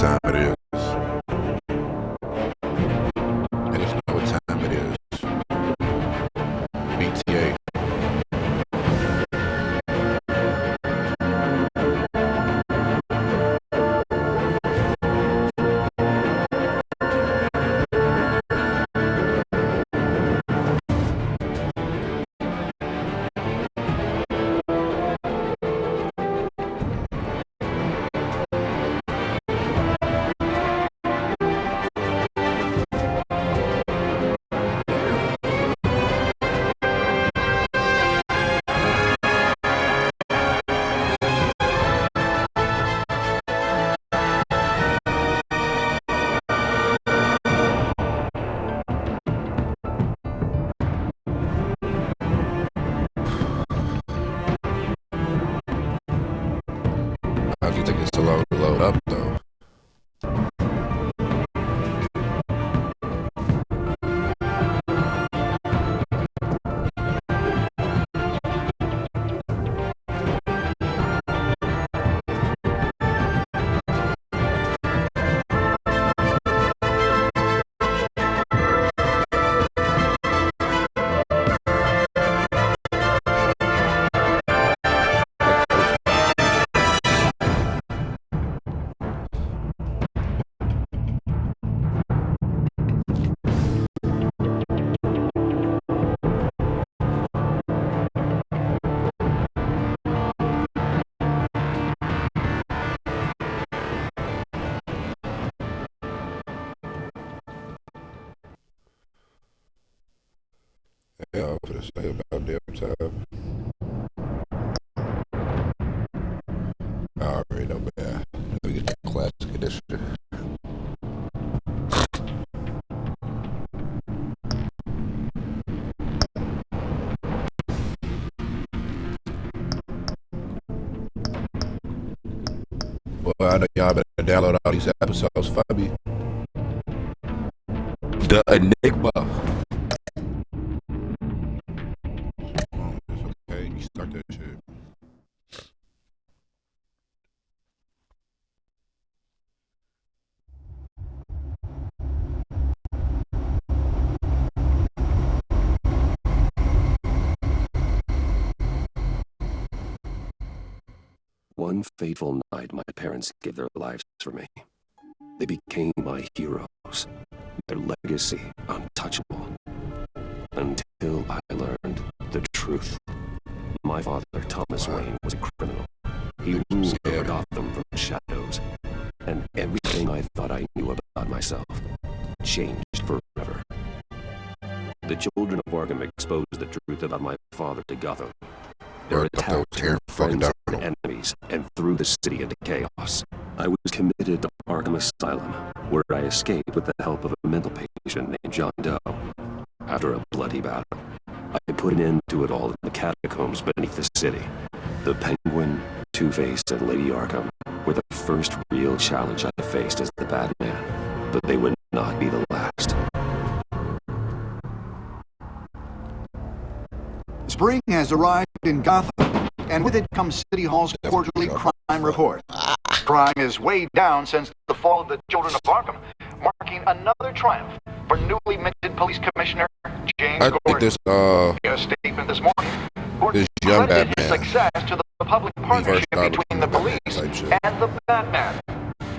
time it is. I just know what time it is. BTA. How do you think it's so long to load up, though? Yeah, I was gonna say about damn time. I already know, man. Let me get the classic edition. Well, I know y'all better download all these episodes for me. The Enigma. Okay, you start that shit. One fateful night, my parents gave their lives for me. They became my heroes, their legacy untouchable. Until I learned the truth. My father, Thomas Wayne, was a criminal. He ruled over Gotham from the shadows, and everything I thought I knew about myself changed forever. The children of Arkham exposed the truth about my father to Gotham. Their attack turned friends and enemies and threw the city into chaos. I was committed to Arkham Asylum, where I escaped with the help of a mental patient named John Doe. After a bloody battle, I put an end to it all in the catacombs beneath the city. The Penguin, Two-Face, and Lady Arkham were the first real challenge I faced as the Batman, but they would not be the last. Spring has arrived in Gotham, and with it comes City Hall's quarterly crime report. Crime is way down since the fall of the Children of Arkham, marking another triumph for newly minted Police Commissioner James Gordon. In a statement this morning, Gordon credited his success to the public partnership between the police and the Batman.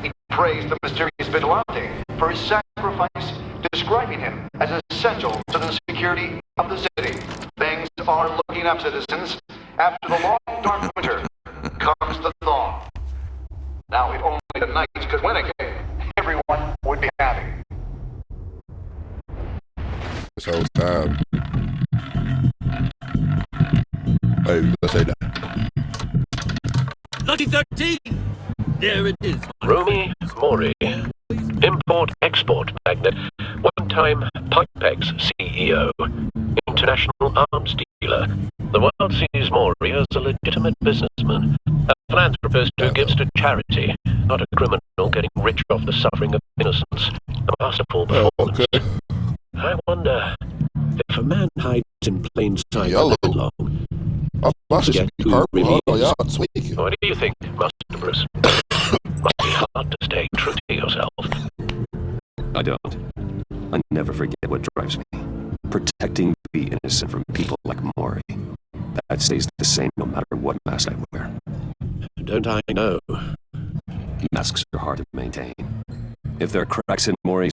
He praised the mysterious vigilante for his sacrifice, describing him as essential to the security of the city. Things are looking up, citizens. After the long, dark winter comes the thaw. Now, if only the Knights could win again, everyone would be happy. This whole time. Hey, let's say that. Lucky 13! There it is. Romy Mori, import-export magnate, one-time Pipex CEO, international arms dealer. The world sees Mori as a legitimate businessman, a philanthropist who gives to charity, not a criminal getting rich off the suffering of innocence. A masterful performance. Okay. I wonder if a man hides in plain sight Yellow. for that long. Must be purple. Oh, y'all tweaking. What do you think, Master Bruce? Must be hard to stay true to yourself? I don't. I never forget what drives me. Protecting the innocent from people like Mori. That stays the same no matter what mask I wear. Don't I know? Masks are hard to maintain. If there are cracks in Mori's,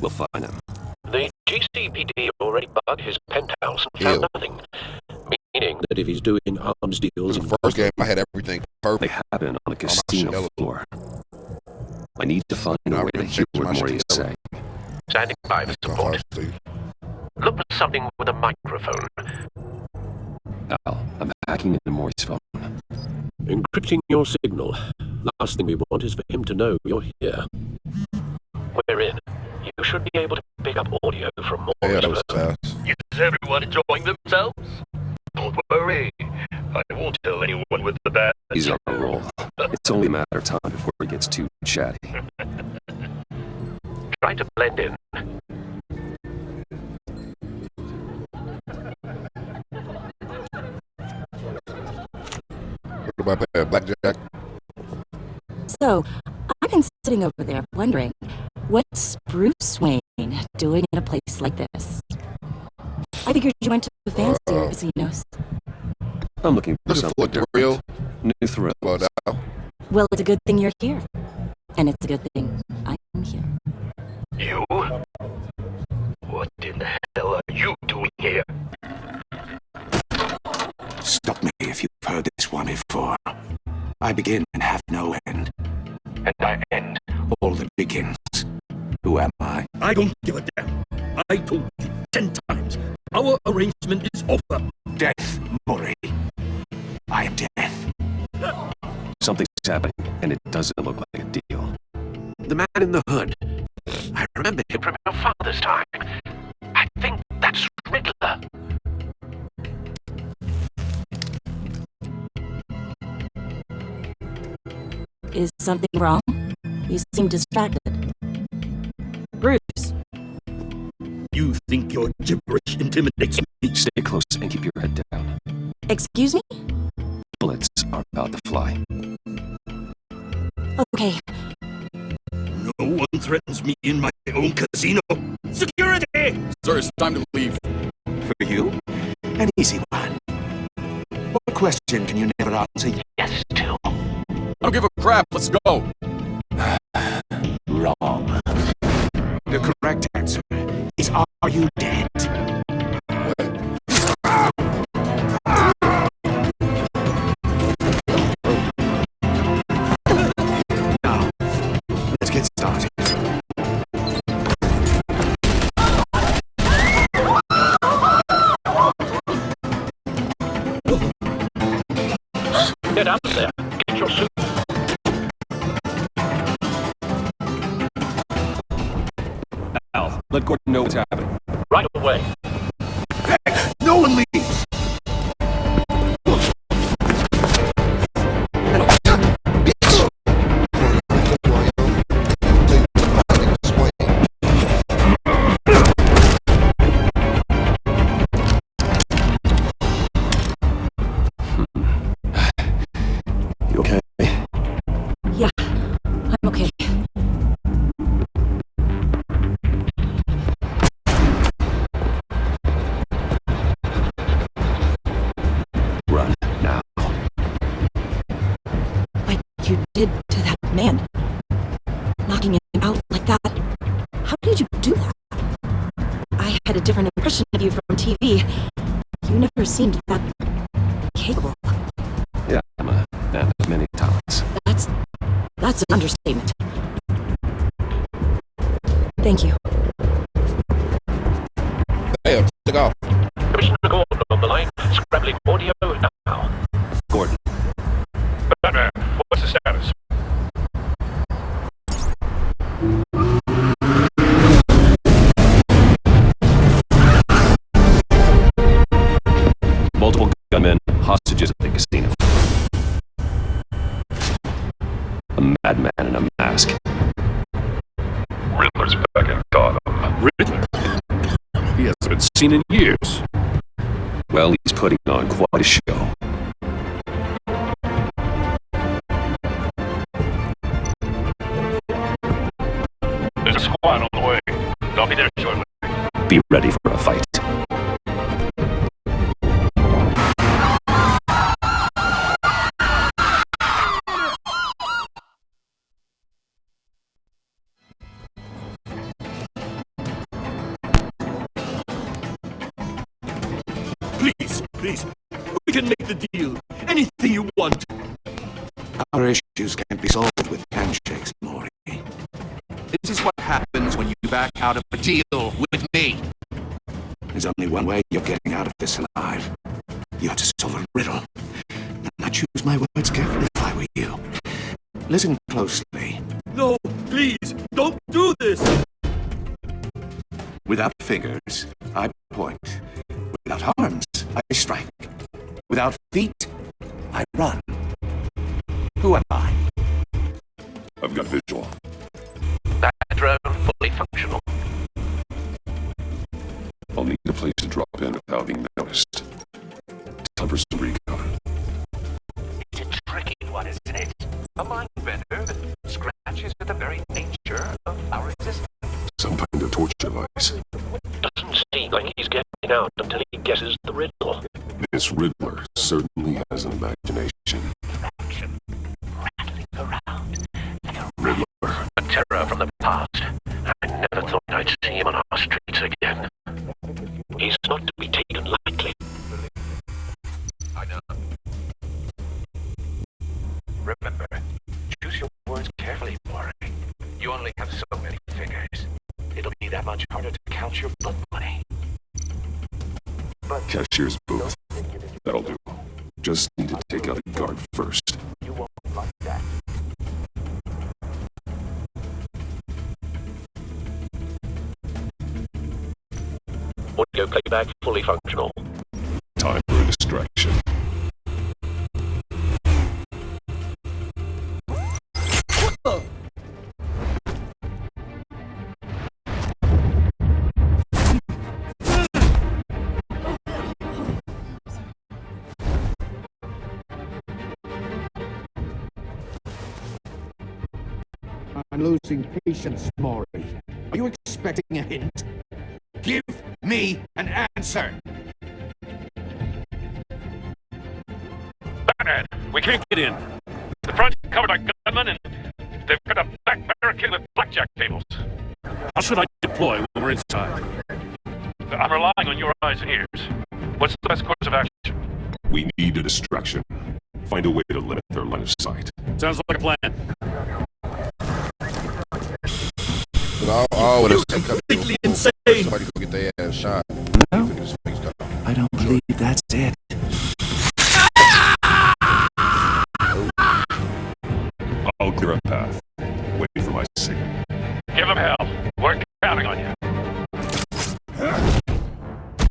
we'll find them. The GCPD already bugged his penthouse and found Ew. nothing. Meaning that if he's doing arms deals The first game, I had everything They perfect. happen on a shell. casino floor. I need to find a way to hear what Mori is saying. standing by for support. Honestly. Look for something with a microphone. Al, I'm hacking into Mori's phone. Encrypting your signal. Last thing we want is for him to know you're here. We're in. You should be able to pick up audio from Yeah, Mori's that was phone. fast. Is everyone enjoying themselves? Don't worry. I won't tell anyone with the bad. He's on a roll. It's only a matter of time before he gets too chatty. Try to blend in. What about that? Blackjack? So, I've been sitting over there wondering, what's Bruce Wayne doing in a place like this? I figured you went to fancier casinos. I'm looking for Looking something for a thrill? different. New thrills. Well, now. Well, it's a good thing you're here. And it's a good thing I'm here. You? What in the hell are you doing here? Stop me if you've heard this one before. I begin and have no end. And I end all that begins. Who am I? I don't give a damn. I told you 10 times. Our arrangement is over. Death, Mori. I am death. Something's happening, and it doesn't look like a deal. The man in the hood. I remember him from your father's time. I think that's Riddler. Is something wrong? You seem distracted. Bruce, You think your gibberish intimidates me? Stay close and keep your head down. excuse me? Bullets are about to fly. Okay, No one threatens me in my own casino. Security! Sir, it's time to leave. For you, an easy one. What question can you never answer yes to? I don't give a crap. Let's go. Wrong. The correct answer is, are you dead? Now, let's get started. Get out there. Get your suit. Al, let Gordon know what's happening. Right away. No one leaves! You okay? yeah, I'm okay. Run, now. What you did to that man, knocking him out like that. How did you do that? I had a different impression of you from TV. You never seemed that capable. Yeah, I'm a man of many talents. That's an understatement. Thank you. Hey, take off. Commissioner Gordon on the line. Scrabbling audio now. Gordon, Batman, what's the status? multiple gunmen, hostages at the casino. A madman in a mask. Riddler's back in Gotham. Riddler? He hasn't been seen in years. Well, he's putting on quite a show. squad on the way. I'll be there shortly. Be ready for a fight. Please, we can make the deal. Anything you want. Our issues can't be solved with handshakes, Maury. This is what happens when you back out of a deal with me. There's only one way you're getting out of this alive. You have to solve a riddle. And I choose my words carefully if I were you. Listen closely. No, please, don't do this. Without fingers, I point. Without arms, I strike. Without feet, I run. Who am I? I've got visual. That drone fully functional. I'll need a place to drop in without being noticed. Time for some recon. It's a tricky one, isn't it? A mind bender that scratches at the very nature of our existence. Some kind of torture device. Doesn't seem like he's getting out until he guesses the riddle. This Riddler certainly has an imagination. Action rattling around like a Riddler. A terror from the past. I never thought I'd see him on our streets again. He's not to be taken lightly. I know. Remember, choose your words carefully, Maury. You only have so many fingers. It'll be that much harder to count your blood money. But Cashier's booth. That'll do. Just need to take out the guard first. you won't like that. Audio playback fully functional. Time for a distraction. I'm losing patience, Maury. Are you expecting a hint? Give me an answer! Batman, we can't get in. The front's covered by gunmen, and they've got a back barricade with blackjack tables. How should I deploy when we're inside? I'm relying on your eyes and ears. What's the best course of action? We need a distraction. Find a way to limit their line of sight. Sounds like a plan. Oh, that's Completely insane. somebody go get their ass shot. No, I don't believe that's it. I'll clear a path. Wait for my signal. Give them hell. We're counting on you.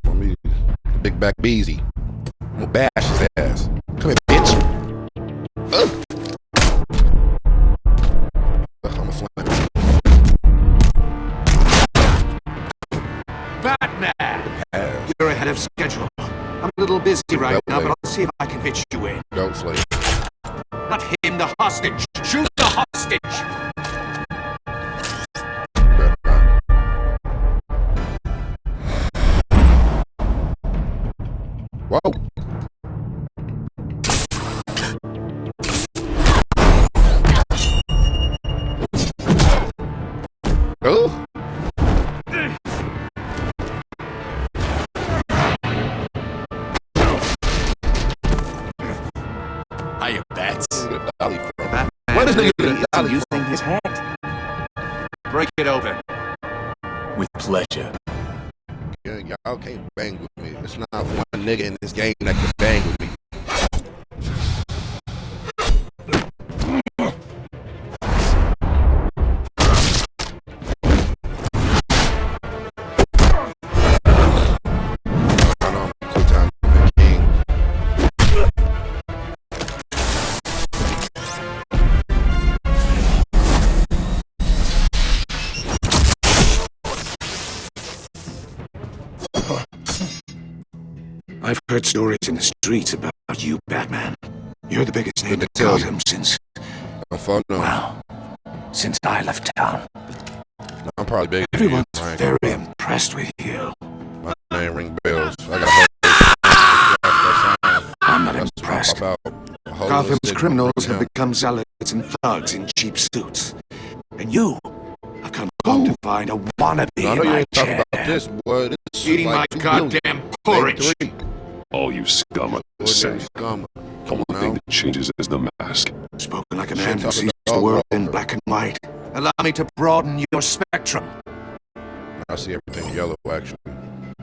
For me, big back Beezy. I'm gonna bash his ass. Come here, bitch. I'm a flame. Batman! You're ahead of schedule. I'm a little busy right now, but I'll see if I can fit you in. Go slave. Not him, the hostage! Shoot the hostage! Whoa. Oh. Hiya, Bats. Dolly from. Batman What is nigga really Dolly is from? using his head. Break it open. With pleasure. Yeah, y'all can't bang with me. There's not one nigga in this game that can bang with me. I've heard stories in the streets about you, Batman. You're the biggest name in tell you. Gotham since, I'm fun now. well, since I left town. I'm probably bigger than you. Everyone's very impressed with you. My name ring bells. I got I'm not impressed. Gotham's criminals have become zealots and thugs in cheap suits. And you have come home to find a wannabe I know in you my ain't talking chair. about this, boy. This is Eating like my 2 billion. goddamn porridge. Maybe 3. All you scum are the same. Scum. The Come only on thing now. that changes is the mask. Spoken like a Shit, man who talking sees to the dog world in walker. black and white. Allow me to broaden your spectrum. I see everything yellow, actually.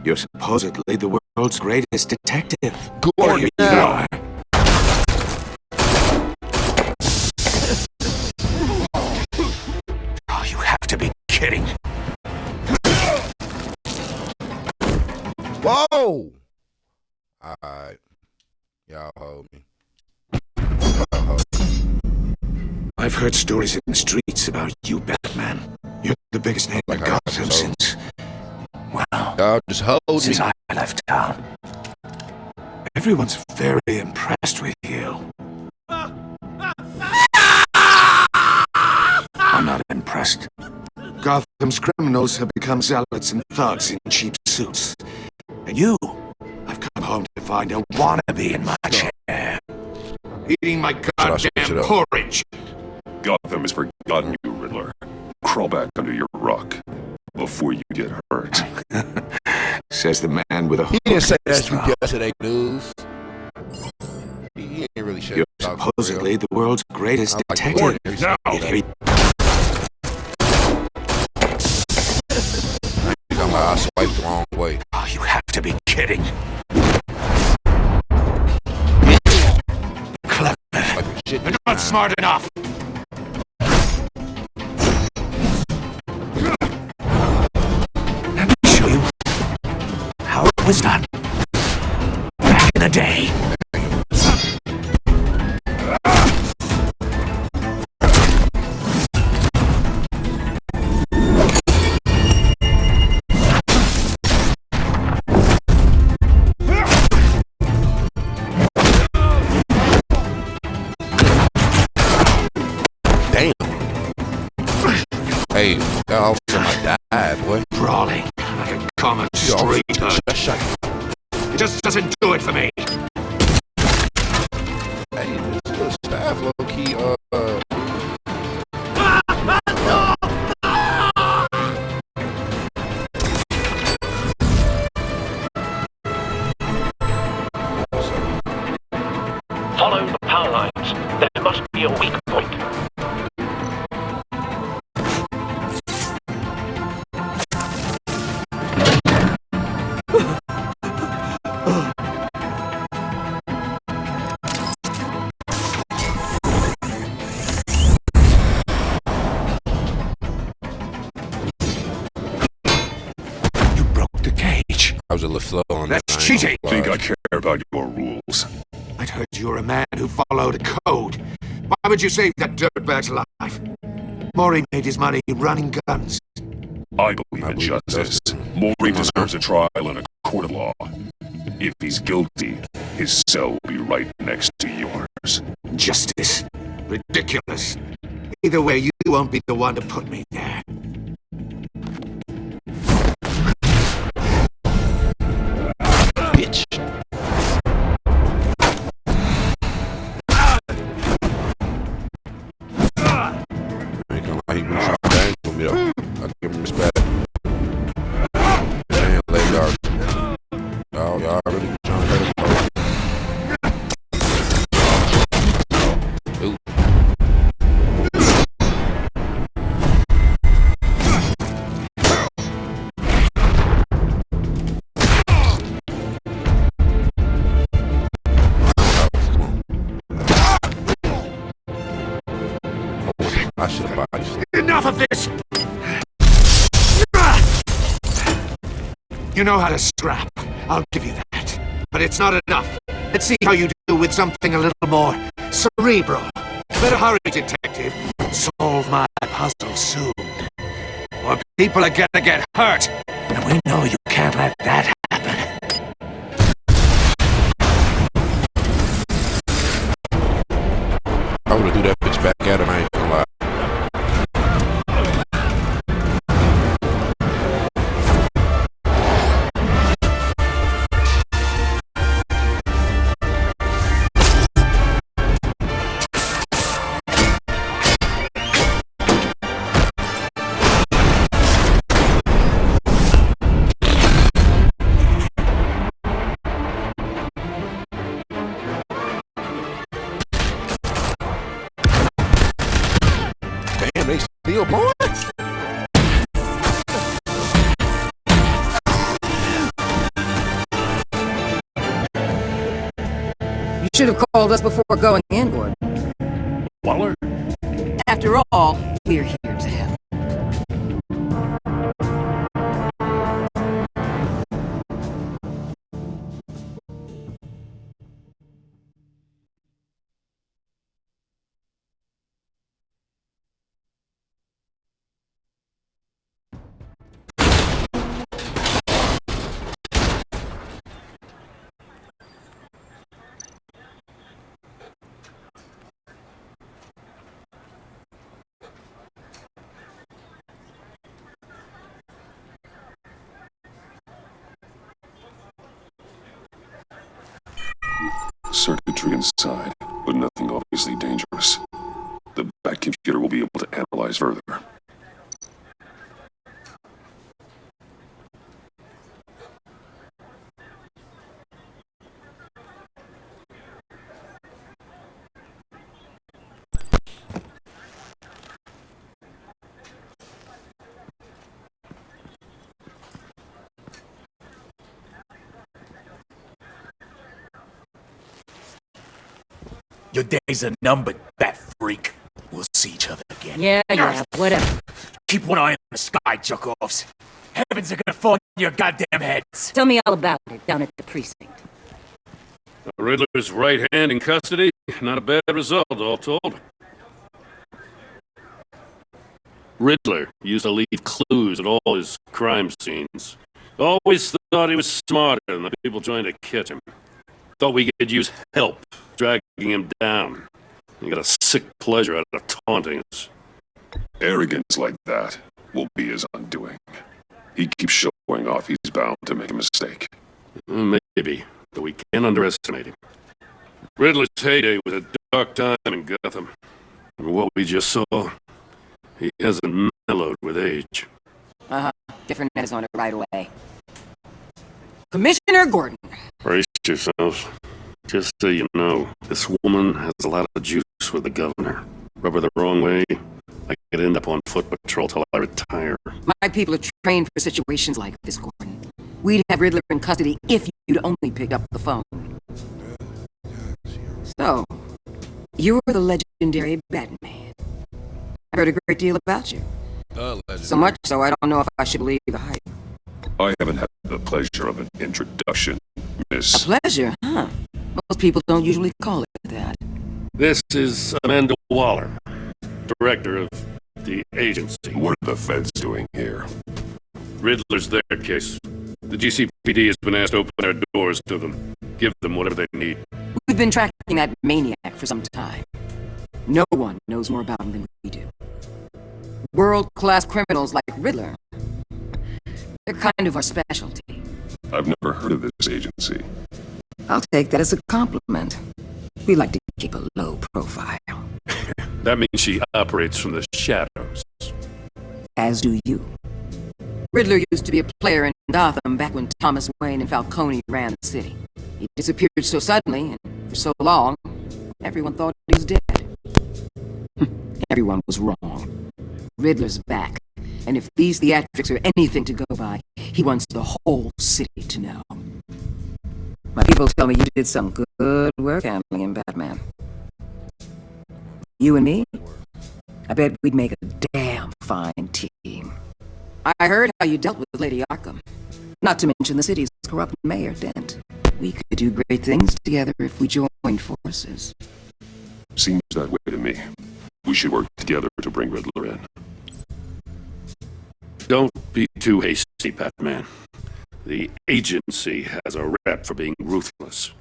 You're supposedly the world's greatest detective. Go Here on you now. are. Oh, you have to be kidding. Whoa! Alright. Y'all hold me. I've heard stories in the streets about you, Batman. You're the biggest name in Like I Gotham so. since... Well, Y'all just hold me. since I left town. Everyone's very impressed with you. I'm not impressed. Gotham's criminals have become zealots and thugs in cheap suits. And you, I've come home to find a wannabe in my chair. Eating my goddamn porridge. Gotham has forgotten you, Riddler. Crawl back under your rock before you get hurt. Says the man with a He hook didn't say in his that you throat. yesterday, news. He ain't really shit. You're supposedly the world's greatest I like detective. porridge. Now, I swiped the wrong way. oh, you have to be kidding. Clever. Swiping shit. You're not smart enough. Let me show you how it was done back in the day. Damn. Hey, that officer might die, boy. Brawling like a common Yo, street hood. shut. It just doesn't do it for me. Hey, this little staff low key, Follow the power lines. There must be a weak point. You broke the cage. I was a little slow on That's that. cheating. Think I care about your rules? I'd heard you were a man who followed a code. Why would you save that dirtbag's life? Maury made his money running guns. I believe in justice. Maury deserves a trial in a court of law. If he's guilty, his cell will be right next to yours. Justice. Ridiculous. Either way, you won't be the one to put me there. Bitch. Ain't gonna lie, he been trying to bang for me though. I give him respect. Man, leg guard. Y'all really been trying to hurt him. Ooh. I should have bought you. Enough of this! You know how to scrap. I'll give you that. But it's not enough. Let's see how you do with something a little more cerebral. Better hurry, detective. Solve my puzzle soon. Or people are gonna get hurt. And we know you can't let that happen. I would've threw that bitch back at him, I ain't gonna lie. you, boy? You should have called us before going in, Gordon. Waller? After all, we're here to help. Circuitry inside, but nothing obviously dangerous. The back computer will be able to analyze further. Your days are numbered, bat freak. We'll see each other again. Yeah, whatever. Keep one eye on the sky, jerk-offs. Heavens are gonna fall on your goddamn heads. Tell me all about it down at the precinct. Riddler's right hand in custody. Not a bad result, all told. Riddler used to leave clues at all his crime scenes. Always thought he was smarter than the people trying to catch him. Thought we could use help dragging him down. He got a sick pleasure out of taunting us. Arrogance like that will be his undoing. He keeps showing off he's bound to make a mistake. Maybe, but we can't underestimate him. Riddler's heyday was a dark time in Gotham. And what we just saw, he hasn't mellowed with age. Different is on it right away. Commissioner Gordon. Brace yourselves. Just so you know, this woman has a lot of juice with the governor. Rub her the wrong way, I could end up on foot patrol till I retire. My people are trained for situations like this, Gordon. We'd have Riddler in custody if you'd only picked up the phone. So, you're the legendary Batman. I heard a great deal about you. So much so I don't know if I should believe the hype. I haven't had the pleasure of an introduction, Miss. A pleasure, huh? Most people don't usually call it that. This is Amanda Waller, director of the agency. What are the feds doing here? Riddler's their case. The GCPD has been asked to open their doors to them. Give them whatever they need. We've been tracking that maniac for some time. No one knows more about him than we do. World-class criminals like Riddler. They're kind of our specialty. I've never heard of this agency. I'll take that as a compliment. We like to keep a low profile. That means she operates from the shadows. As do you. Riddler used to be a player in Gotham back when Thomas Wayne and Falcone ran the city. He disappeared so suddenly and for so long, everyone thought he was dead. Everyone was wrong. Riddler's back, and if these theatrics are anything to go by, he wants the whole city to know. My people tell me you did some good work handling him, Batman. You and me? I bet we'd make a damn fine team. I heard how you dealt with Lady Arkham. Not to mention the city's corrupt mayor, Dent. We could do great things together if we joined forces. Seems that way to me. We should work together to bring Riddler in. Don't be too hasty, Batman. The agency has a rep for being ruthless.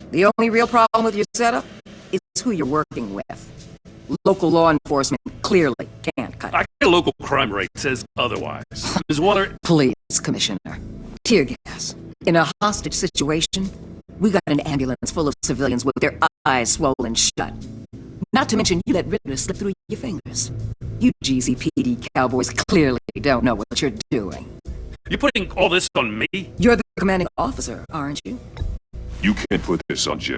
The only real problem with your setup is who you're working with. Local law enforcement clearly can't cut it. A local crime rate says otherwise. Ms. Waller... Please, Commissioner. Tear gas. In a hostage situation, we got an ambulance full of civilians with their eyes swollen shut. Not to mention you let Riddler slip through your fingers. You GCPD cowboys clearly don't know what you're doing. You putting all this on me? You're the commanding officer, aren't you? You can't put this on Jim.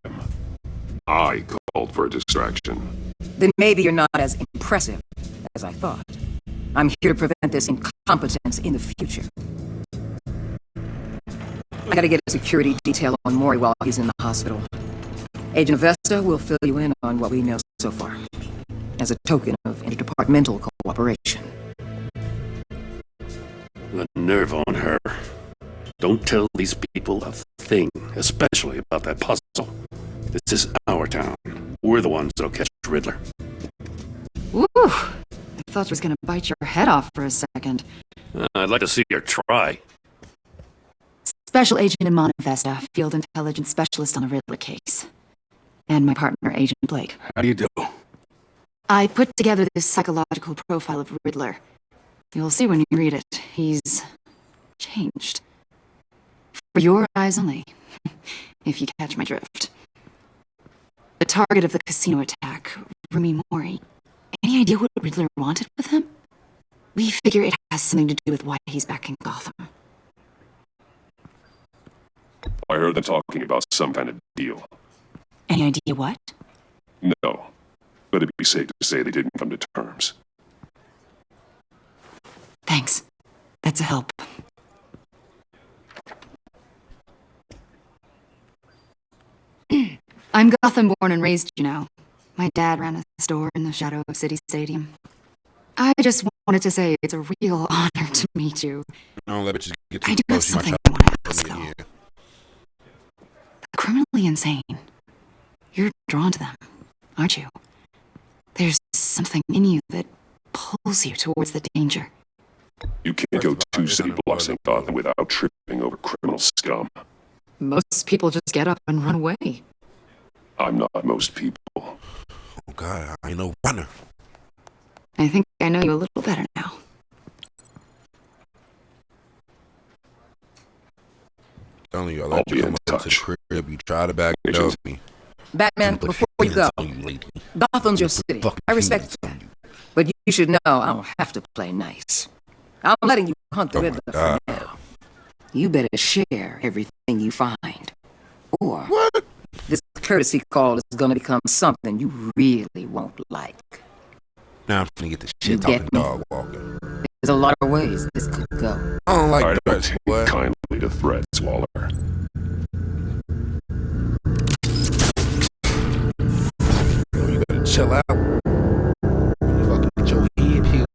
I called for a distraction. Then maybe you're not as impressive as I thought. I'm here to prevent this incompetence in the future. I gotta get a security detail on Maury while he's in the hospital. Agent Vesta will fill you in on what we know so far, as a token of interdepartmental cooperation. The nerve on her. Don't tell these people a thing, especially about that puzzle. This is our town. We're the ones that'll catch Riddler. Woo! I thought she was gonna bite your head off for a second. I'd like to see her try. Special Agent in Vesta, Field Intelligence Specialist on the Riddler case. And my partner, Agent Blake. How do you do? I put together this psychological profile of Riddler. You'll see when you read it. He's changed. For your eyes only, if you catch my drift. The target of the casino attack, Rumi Mori. Any idea what Riddler wanted with him? We figure it has something to do with why he's back in Gotham. I heard them talking about some kind of deal. Any idea what? No. But it'd be safe to say they didn't come to terms. Thanks. That's a help. I'm Gotham born and raised, you know. My dad ran a store in the shadow of City Stadium. I just wanted to say it's a real honor to meet you. Don't let bitches get too I do have close. She might something try I want to to ask, me, though. yeah. The criminally insane. You're drawn to them, aren't you? There's something in you that pulls you towards the danger. You can't go 2 city blocks in Gotham without tripping over criminal scum. Most people just get up and run away. I'm not most people. Oh God, I ain't no runner. I think I know you a little better now. Telling you, I'll I'll let be you in come up to the touch. crib. You try to back it up me. Batman, Put before you go, hands on you lately. Gotham's your Put city. fucking I respect hands that. on you. But you should know I don't have to play nice. I'm letting you hunt the Oh my Riddler for God. now. You better share everything you find. Or What? this courtesy call is gonna become something you really won't like. Now I'm finna get the You shit get talking me? dog walking. There's a lot of ways this could go. I don't like I don't threats. take What? kindly to threats, Waller. You better chill out. You fucking get your head here.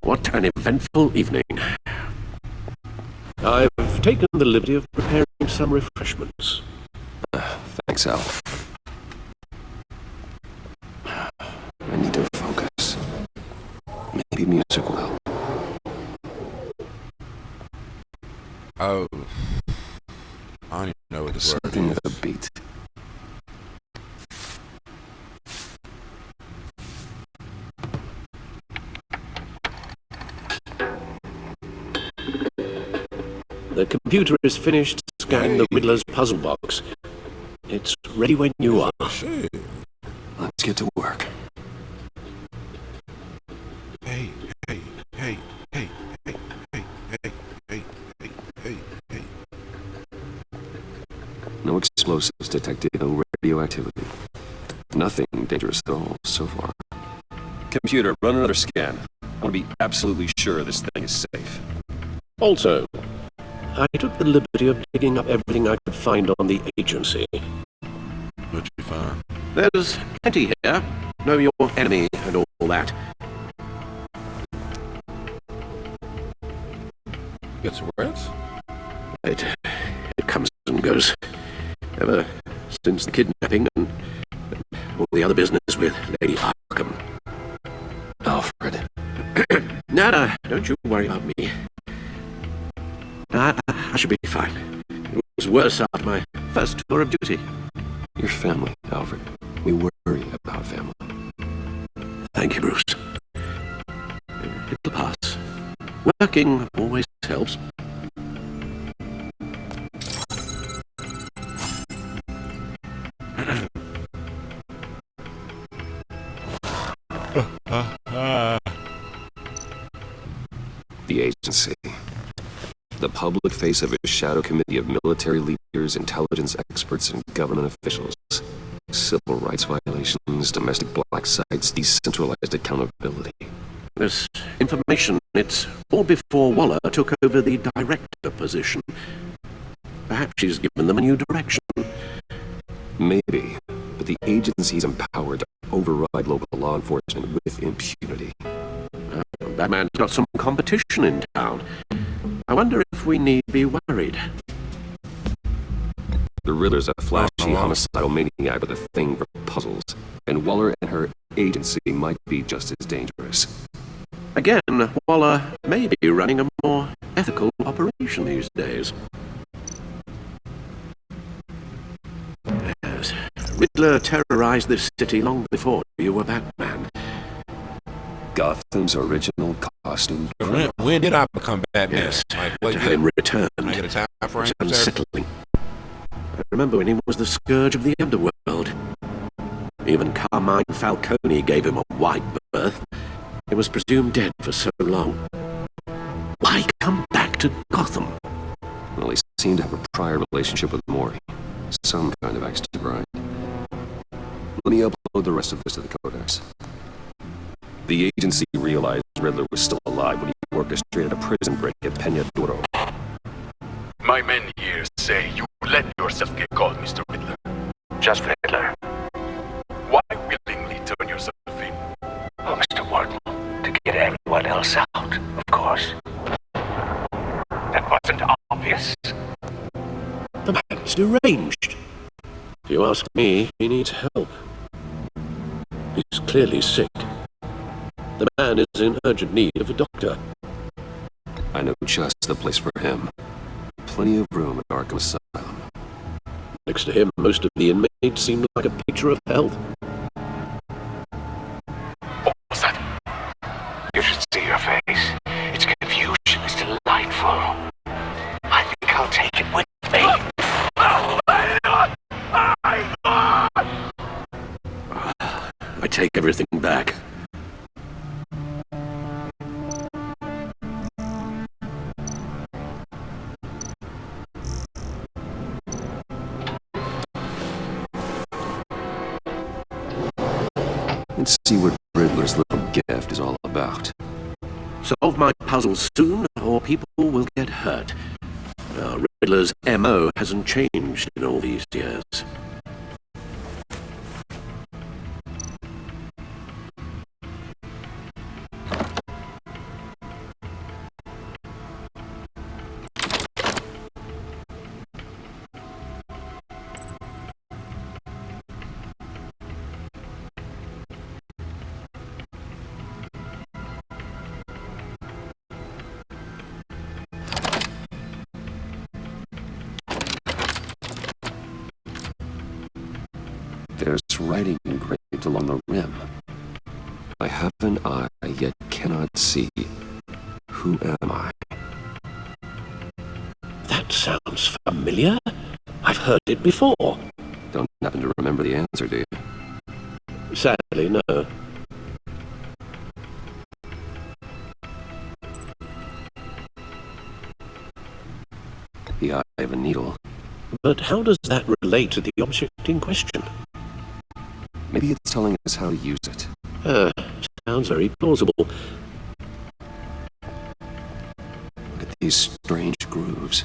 What an eventful evening. I've taken the liberty of preparing some refreshments. Thanks, Al. I need to focus. Maybe music will help. Oh. I don't even know what this word Something is. with a beat. The computer is finished scanning the Riddler's puzzle box. It's ready when you are. Shit. Let's get to work. Hey, hey, hey, hey, hey, hey, hey, hey, hey, hey, hey. No explosives detected, no radioactivity. Nothing dangerous at all so far. Computer, run another scan. I want to be absolutely sure this thing is safe. Also, I took the liberty of digging up everything I could find on the agency. What'd you find? There's plenty here. Know your enemy and all that. Get some rats? It comes and goes. Ever since the kidnapping and all the other business with Lady Arkham. Alfred. Nada, don't you worry about me. I should be fine. It was worse after my first tour of duty. your family, Alfred. We worry about family. Thank you, Bruce. It'll pass. Working always helps. The agency. The public face of a shadow committee of military leaders, intelligence experts, and government officials. Civil rights violations, domestic black sites, decentralized accountability. This information, it's all before Waller took over the director position. Perhaps she's given them a new direction. Maybe, but the agency's empowered to override local law enforcement with impunity. Batman's got some competition in town. I wonder if we need be worried. The Riddler's a flashy homicidal maniac with a thing for puzzles, and Waller and her agency might be just as dangerous. Again, Waller may be running a more ethical operation these days. Yes, Riddler terrorized this city long before you were Batman. Gotham's original costume. When did I become Batman? Yes, like, to have him returned. I get a time frame, It's unsettling. I remember when he was the scourge of the underworld. Even Carmine Falcone gave him a wide berth. He was presumed dead for so long. Why come back to Gotham? Well, he seemed to have a prior relationship with Maury. Some kind of extra grind. Let me upload the rest of this to the Codex. The agency realized Riddler was still alive when he orchestrated a prison break at Peña Duro. My men here say you let yourself get caught, Mr. Riddler. Just Riddler. Why willingly turn yourself in? Oh, Mr. Warden, to get everyone else out, of course. That wasn't obvious. The man's deranged. If you ask me, he needs help. He's clearly sick. The man is in urgent need of a doctor. I know just the place for him. Plenty of room at Arkham Asylum. Next to him, most of the inmates seem like a picture of health. What was that? You should see your face. Its confusion is delightful. I think I'll take it with me. I take everything back. Let's see what Riddler's little gift is all about. Solve my puzzles soon, or people will get hurt. Riddler's M.O. hasn't changed in all these years. There's writing engraved along the rim. I have an eye, yet cannot see. Who am I? That sounds familiar. I've heard it before. Don't happen to remember the answer, do you? Sadly, no. The eye of a needle. But how does that relate to the object in question? Maybe it's telling us how to use it. Sounds very plausible. Look at these strange grooves.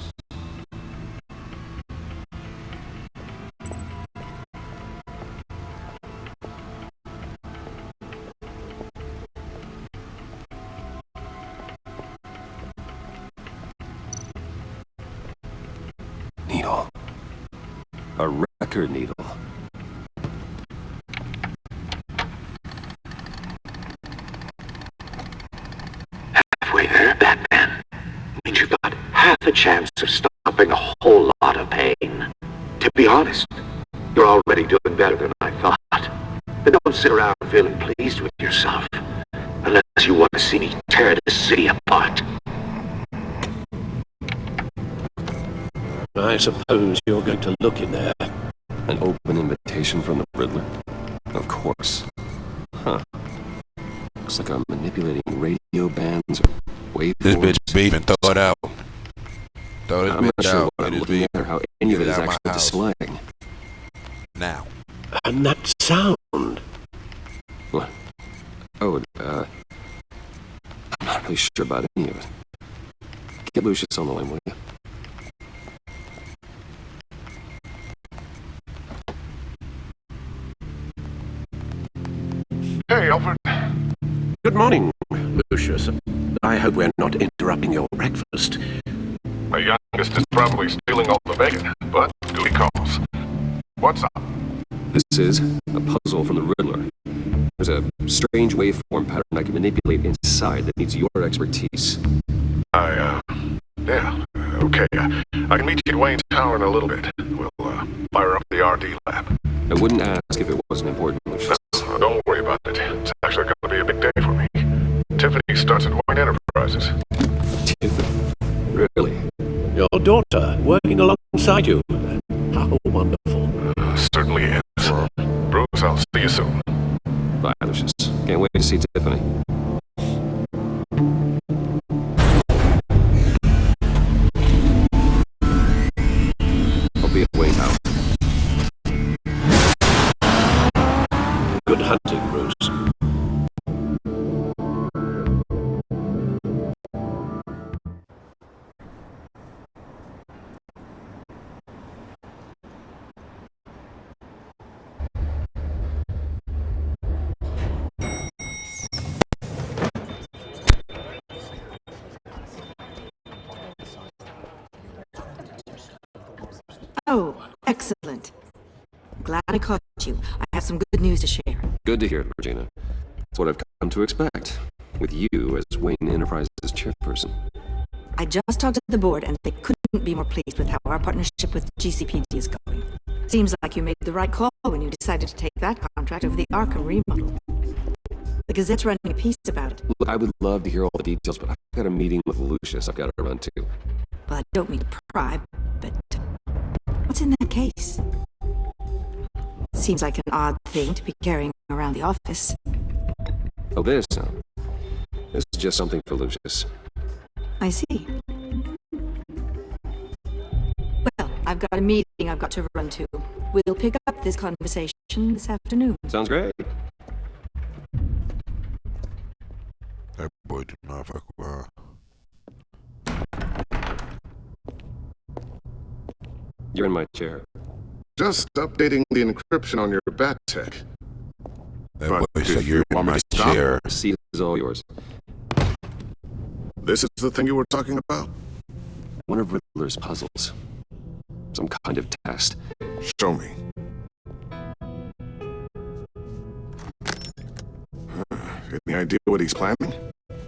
Needle. A record needle. Halfway there, Batman. Means you've got half a chance of stopping a whole lot of pain. To be honest, You're already doing better than I thought. And don't sit around feeling pleased with yourself. Unless you want to see me tear this city apart. I suppose you're going to look in there. An open invitation from the Riddler? Of course. Huh. Looks like I'm manipulating radio bands or waveforms. This bitch beeping, throw it out. Throw this I'm not bitch sure out. what I'm It is looking at or how any of it Get is it out my actually house. displaying. Now. And that sound. What? Oh, I'm not really sure about any of it. Get Lucius on the line, will you? Hey, Alfred. Good morning, Lucius. I hope we're not interrupting your breakfast. My youngest is probably stealing all the bacon, but duty calls. What's up? This is a puzzle from the Riddler. There's a strange waveform pattern I can manipulate inside that needs your expertise. Yeah, okay. I can meet you at Wayne's Tower in a little bit. We'll, fire up the RD lab. I wouldn't ask if it wasn't important, Lucius. No, don't worry about it. It's actually going to be a big day for me. Tiffany starts at Wayne Enterprises. Tiffany? Really? Your daughter working alongside you. How wonderful. Certainly is. Bruce, I'll see you soon. Bye, Lucius. Can't wait to see Tiffany. I'll be at Wayne Tower. Good hunting, Bruce. Oh, excellent. Glad I caught you. I have some good news to share. Good to hear it, Regina. That's what I've come to expect, with you as Wayne Enterprises' chairperson. I just talked to the board, and they couldn't be more pleased with how our partnership with GCPD is going. Seems like you made the right call when you decided to take that contract over the Arkham remodel. The Gazette's running a piece about it. Look, I would love to hear all the details, but I've got a meeting with Lucius I've got to run to. Well, I don't mean to pry, but what's in that case? Seems like an odd thing to be carrying around the office. Oh, this is just something for Lucius. I see. Well, I've got a meeting I've got to run to. We'll pick up this conversation this afternoon. Sounds great. That boy did motherfucker. Wow. You're in my chair. Just updating the encryption on your bat tech. That But boy said if you're you in want me my to stop, chair. The seat is all yours. This is the thing you were talking about? One of Riddler's puzzles. Some kind of test. Show me. Any idea what he's planning?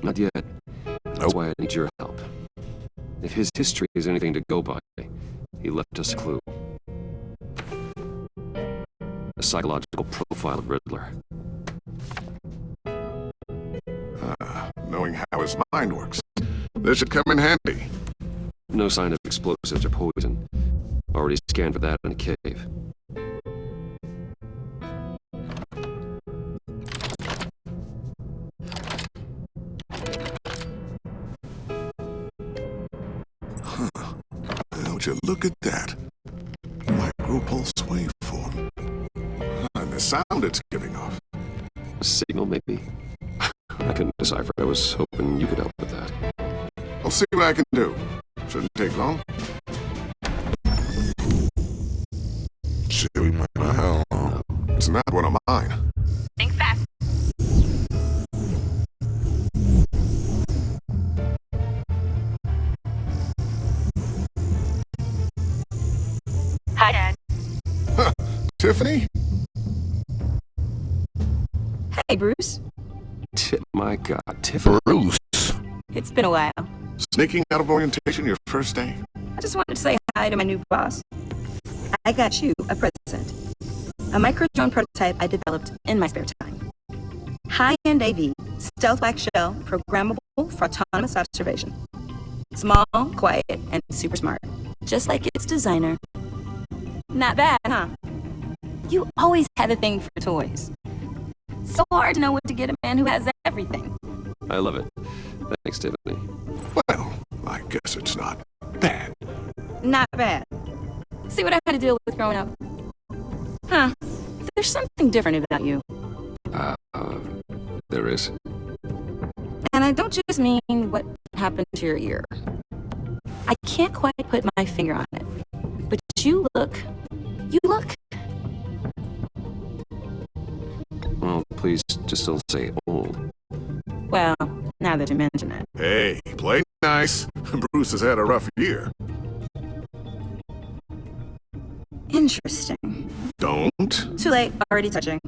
Not yet. That's why I need your help. If his history is anything to go by, he left us a clue. A psychological profile of Riddler. Knowing how his mind works. This should come in handy. No sign of explosives or poison. Already scanned for that in a cave. Would you look at that? Micropulse waveform. And the sound it's giving off. A signal, maybe? I couldn't decipher. I was hoping you could help with that. I'll see what I can do. Shouldn't take long. Shit, we might not have long. It's not one of mine. Think fast. Hi, Dad. Huh. Tiffany? Hey, Bruce. My God, Tiffany. Bruce. It's been a while. Sneaking out of orientation your first day? I just wanted to say hi to my new boss. I got you a present. A micro-drone prototype I developed in my spare time. High-end AV, stealth black shell, programmable for autonomous observation. Small, quiet, and super smart. Just like its designer. Not bad, huh? You always had a thing for toys. So hard to know what to get a man who has everything. I love it. Thanks, Tiffany. Well, I guess it's not bad. Not bad. See what I had to deal with growing up? Huh. There's something different about you. There is. And I don't just mean what happened to your ear. I can't quite put my finger on it. But you look... Well, please just don't say old. Well, now that you mention it. Hey, play nice. Bruce has had a rough year. Interesting. Don't. Too late, already touching.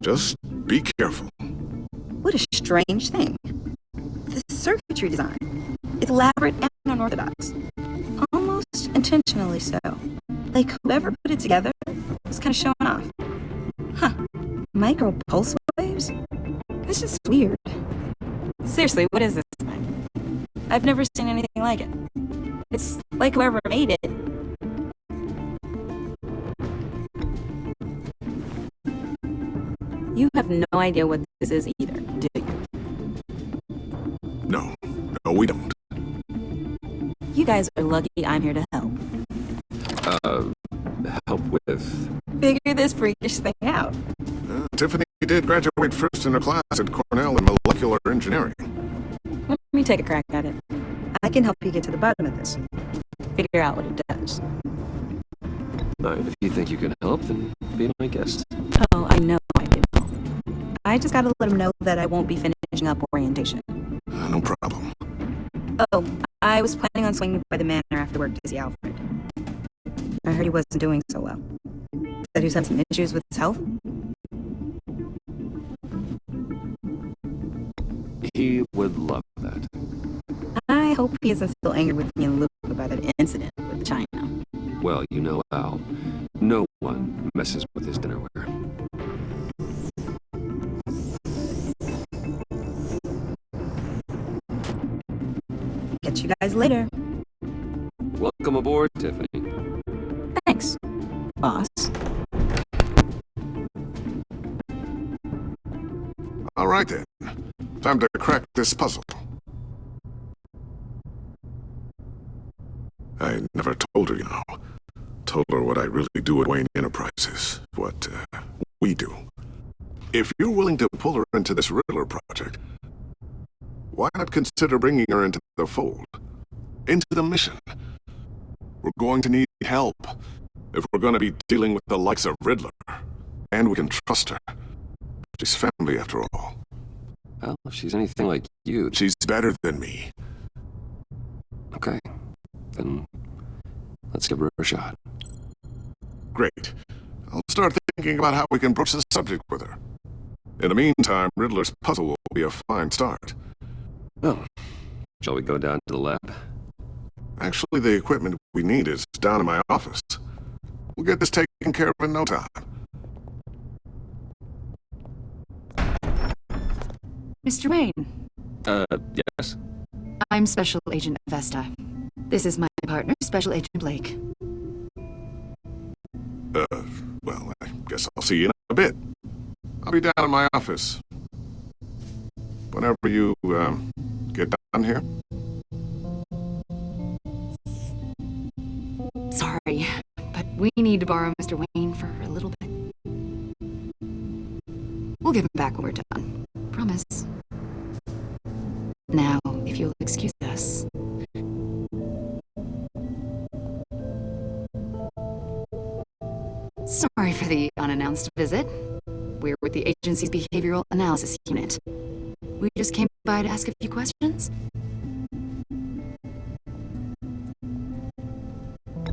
Just be careful. What a strange thing. The circuitry design. It's elaborate and unorthodox. Almost intentionally so. Like whoever put it together was kind of showing off. Huh. Micro pulse waves? That's just weird. Seriously, what is this thing? I've never seen anything like it. It's like whoever made it. You have no idea what this is either, do you? No, we don't. You guys are lucky I'm here to help. Help with? Figure this freakish thing out. Tiffany did graduate first in her class at Cornell in molecular engineering. Let me take a crack at it. I can help you get to the bottom of this. Figure out what it does. If you think you can help, then be my guest. Oh, I know I do. I just gotta let him know that I won't be finishing up orientation. No problem. Oh, I was planning on swinging by the manor after work to see Alfred. I heard he wasn't doing so well. Said he was having some issues with his health. He would love that. I hope he isn't still angry with me and Luke about that incident with China. Well, you know, Al, no one messes with his dinnerware. Catch you guys later. Welcome aboard, Tiffany. Thanks, boss. All right then. Time to crack this puzzle. I never told her, you know. Told her what I really do at Wayne Enterprises. What, we do. If you're willing to pull her into this Riddler project, why not consider bringing her into the fold? Into the mission? We're going to need help if we're going to be dealing with the likes of Riddler. And we can trust her. She's family after all. Well, if she's anything like you... She's better than me. Okay. Then let's give her a shot. Great. I'll start thinking about how we can broach the subject with her. In the meantime, Riddler's puzzle will be a fine start. Oh, shall we go down to the lab? Actually, the equipment we need is down in my office. We'll get this taken care of in no time. Mr. Wayne. Yes? I'm Special Agent Vesta. This is my partner, Special Agent Blake. Well, I guess I'll see you in a bit. I'll be down in my office. Whenever you, get done here. Sorry, but we need to borrow Mr. Wayne for a little bit. We'll give him back when we're done. Promise. Now, if you'll excuse us. Sorry for the unannounced visit. We're with the agency's behavioral analysis unit. We just came by to ask a few questions.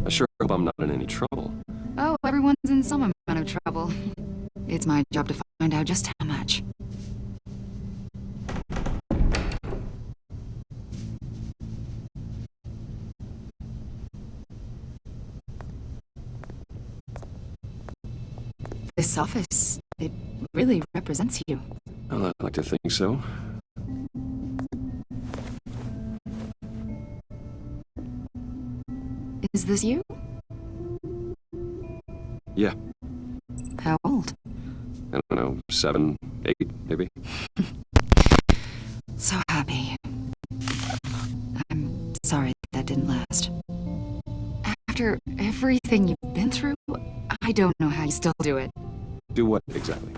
I sure hope I'm not in any trouble. Oh, everyone's in some amount of trouble. It's my job to find out just how much. This office, it really represents you. Well, I'd like to think so. Is this you? Yeah. How old? I don't know, 7, 8, maybe? So happy. I'm sorry that didn't last. After everything you've been through, I don't know how you still do it. Do what, exactly?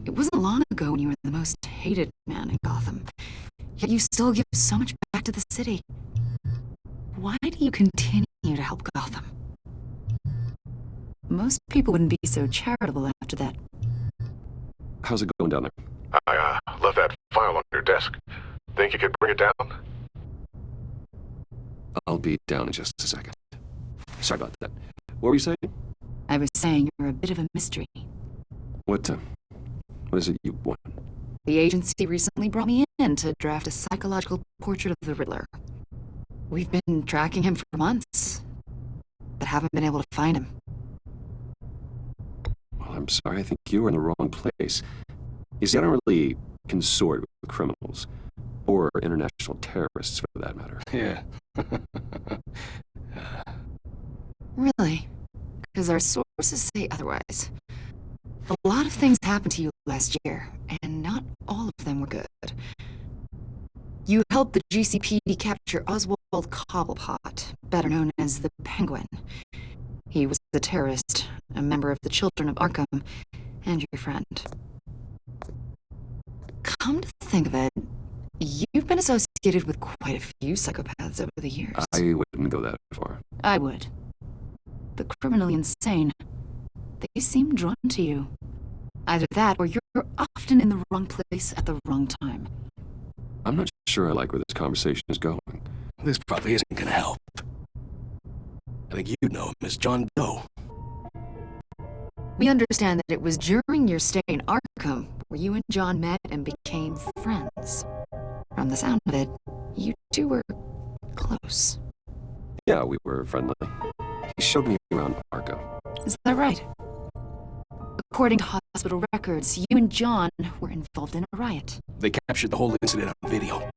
It wasn't long ago when you were the most hated man in Gotham. Yet you still give so much back to the city. Why do you continue to help Gotham? Most people wouldn't be so charitable after that. How's it going down there? I left that file on your desk. Think you could bring it down? I'll be down in just a second. Sorry about that. What were you saying? I was saying you're a bit of a mystery. What is it you want? The agency recently brought me in to draft a psychological portrait of the Riddler. We've been tracking him for months, but haven't been able to find him. Well, I'm sorry. I think you were in the wrong place. You see, I don't really consort with criminals. Or international terrorists, for that matter. Yeah. Really? Because our sources say otherwise. A lot of things happened to you last year, and not all of them were good. You helped the GCPD capture Oswald Cobblepot, better known as the Penguin. He was a terrorist, a member of the Children of Arkham, and your friend. Come to think of it, you've been associated with quite a few psychopaths over the years. I wouldn't go that far. I would. The criminally insane. They seem drawn to you. Either that, or you're often in the wrong place at the wrong time. I'm not sure I like where this conversation is going. This probably isn't gonna help. I think you know him as John Doe. We understand that it was during your stay in Arkham where you and John met and became friends. From the sound of it, you two were close. Yeah, we were friendly. He showed me around Arkham. Is that right? According to hospital records, you and John were involved in a riot. They captured the whole incident on video.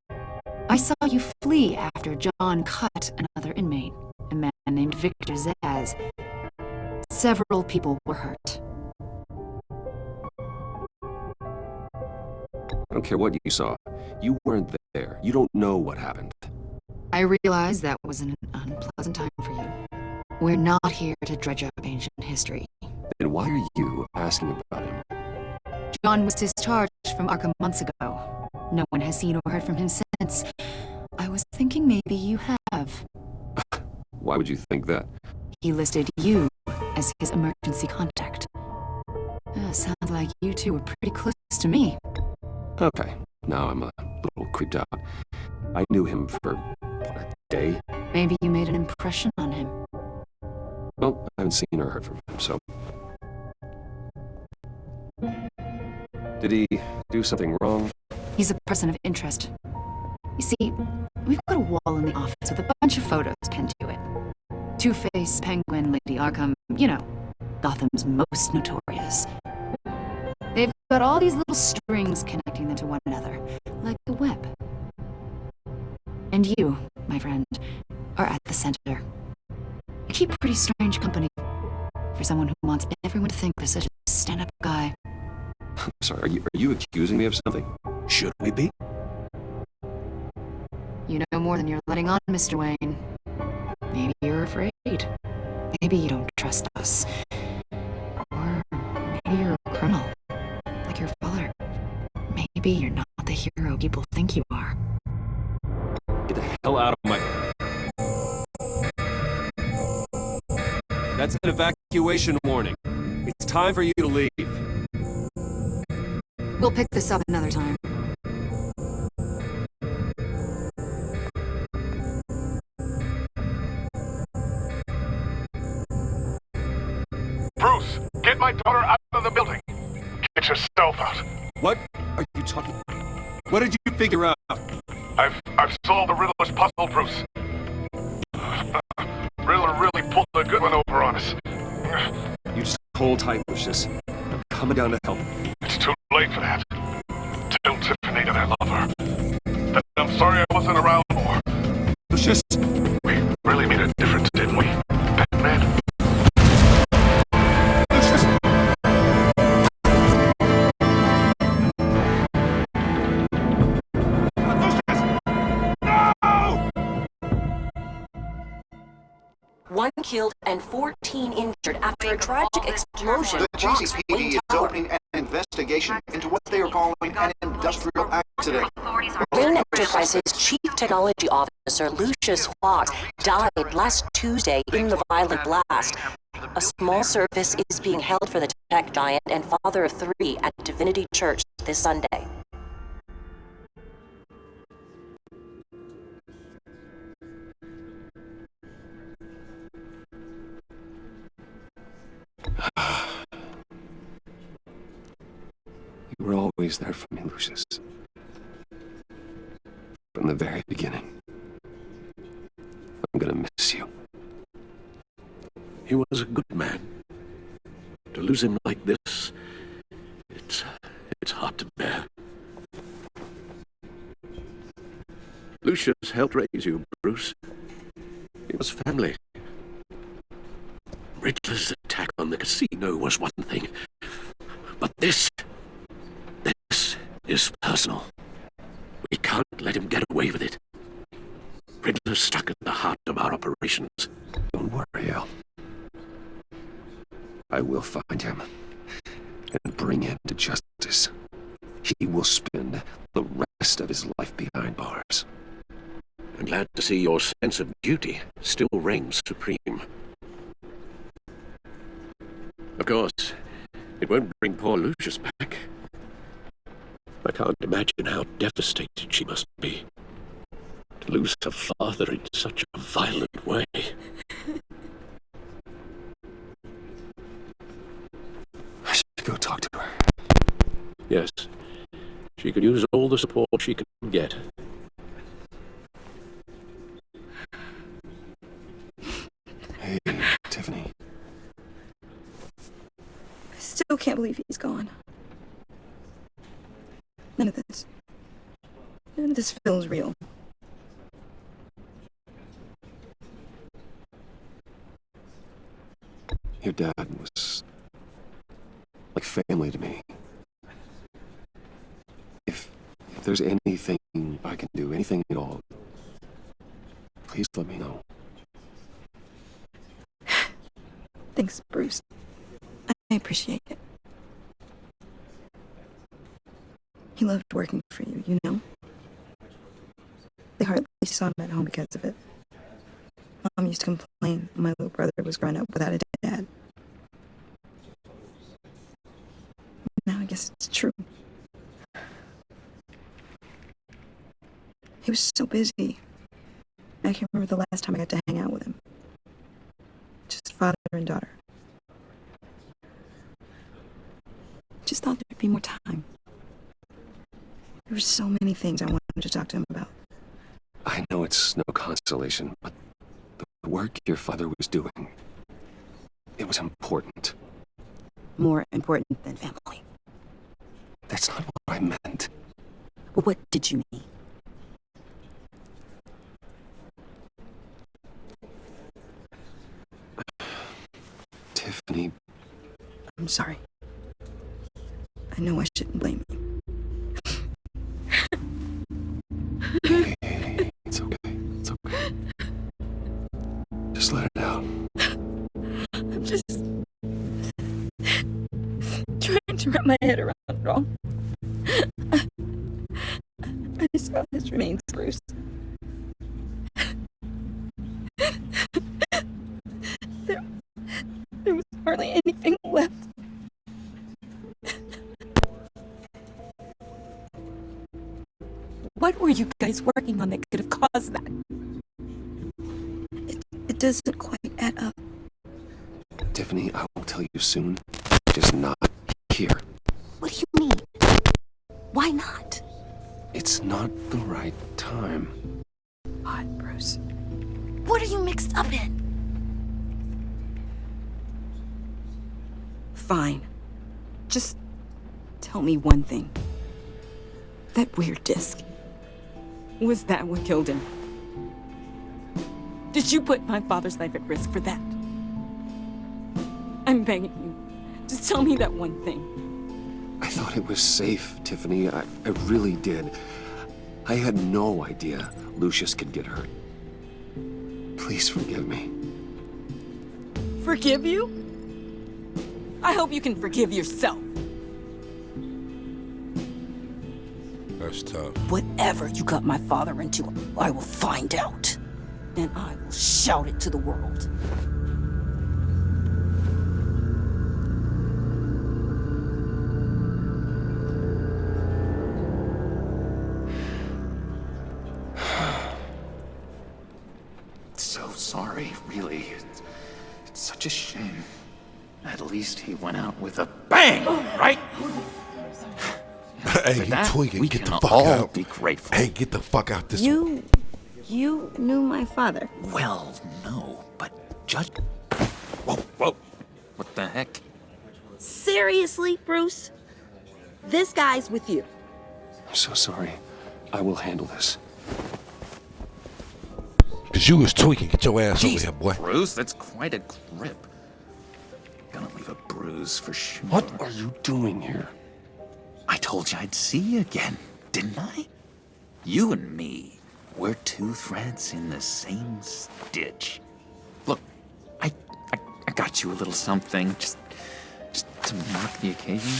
I saw you flee after John cut another inmate, a man named Victor Zaz. Several people were hurt. I don't care what you saw. You weren't there. You don't know what happened. I realize that was an unpleasant time for you. We're not here to dredge up ancient history. Then why are you asking about him? John was discharged from Arkham months ago. No one has seen or heard from him since. I was thinking maybe you have. Why would you think that? He listed you as his emergency contact. Sounds like you two were pretty close to me. Okay, now I'm a little creeped out. I knew him for, what, a day? Maybe you made an impression on him. Well, I haven't seen or heard from him, so... Did he do something wrong? He's a person of interest. You see, we've got a wall in the office with a bunch of photos pinned to it. Two-Face, Penguin, Lady Arkham, you know, Gotham's most notorious. They've got all these little strings connecting them to one another, like a web. And you, my friend, are at the center. You keep pretty strange company for someone who wants everyone to think they're such a stand-up guy. I'm sorry, are you accusing me of something? Should we be? You know more than you're letting on, Mr. Wayne. Maybe you're afraid. Maybe you don't trust us. Or maybe you're a criminal, like your father. Maybe you're not the hero people think you are. Get the hell out of my... That's an evacuation warning. It's time for you to leave. We'll pick this up another time. Bruce, get my daughter out of the building. Get yourself out. What are you talking... What did you figure out? I've solved the Riddler's puzzle, Bruce. Riddler really pulled a good one over on us. You just hold tight, Lucius. coming down to help. It's too late for that. Tell Tiffany that I love her. That I'm sorry I wasn't around more. Lucius! We really made a difference, didn't we, Batman? Lucius! One killed and 14 injured after a tragic explosion. The GCPD is opening an investigation into what they are calling an industrial accident. Wayne Enterprises Chief Technology Officer Lucius Fox died last Tuesday in the violent blast. A small service is being held for the tech giant and father of 3 at Divinity Church this Sunday. You were always there for me, Lucius. From the very beginning. I'm gonna miss you. He was a good man. To lose him like this, it's hard to bear. Lucius helped raise you, Bruce. It was family. Riddler's attack on the casino was one thing, but this is personal. We can't let him get away with it. Riddler's stuck at the heart of our operations. Don't worry, Al. I will find him and bring him to justice. He will spend the rest of his life behind bars. I'm glad to see your sense of duty still reigns supreme. Of course, it won't bring poor Lucius back. I can't imagine how devastated she must be to lose her father in such a violent way. I should go talk to her. Yes, she could use all the support she can get. Hey, Tiffany. I still can't believe he's gone. None of this feels real. Your dad was like family to me. If there's anything I can do, anything at all, please let me know. Thanks, Bruce. I appreciate it. He loved working for you, you know? They hardly saw him at home because of it. Mom used to complain my little brother was growing up without a dad. Now I guess it's true. He was so busy. I can't remember the last time I got to hang out with him. Just father and daughter. Just thought there'd be more time. There were so many things I wanted to talk to him about. I know it's no consolation, but the work your father was doing, it was important. More important than family. That's not what I meant. Well, what did you mean? Tiffany. I'm sorry. I know I shouldn't blame you. Hey, it's okay. It's okay. Just let it out. I'm just trying to wrap my head around it all. I saw his remains, Bruce. There was hardly anything left. What were you guys working on that could have caused that? It doesn't quite add up. Tiffany, I will tell you soon. Just not here. What do you mean? Why not? It's not the right time. Odd, Bruce. What are you mixed up in? Fine. Just tell me one thing. That weird disc. Was that what killed him? Did you put my father's life at risk for that? I'm begging you. Just tell me that one thing. I thought it was safe, Tiffany. I really did. I had no idea Lucius could get hurt. Please forgive me. Forgive you? I hope you can forgive yourself. That's tough. Whatever you got my father into, I will find out. And I will shout it to the world. So sorry, really. It's such a shame. At least he went out with a bang, right? Hey, For you that, tweaking. we Get the can fuck all out. be grateful. Hey, get the fuck out this You knew my father. Well, no, but Judge... Whoa. What the heck? Seriously, Bruce? This guy's with you. I'm so sorry. I will handle this. Cause you was tweaking. Get your ass over Jeez, here, boy. Bruce, that's quite a grip. Gonna leave a bruise for sure. What are you doing here? I told you I'd see you again, didn't I? You and me, we're two threads in the same stitch. Look, I got you a little something, just to mark the occasion.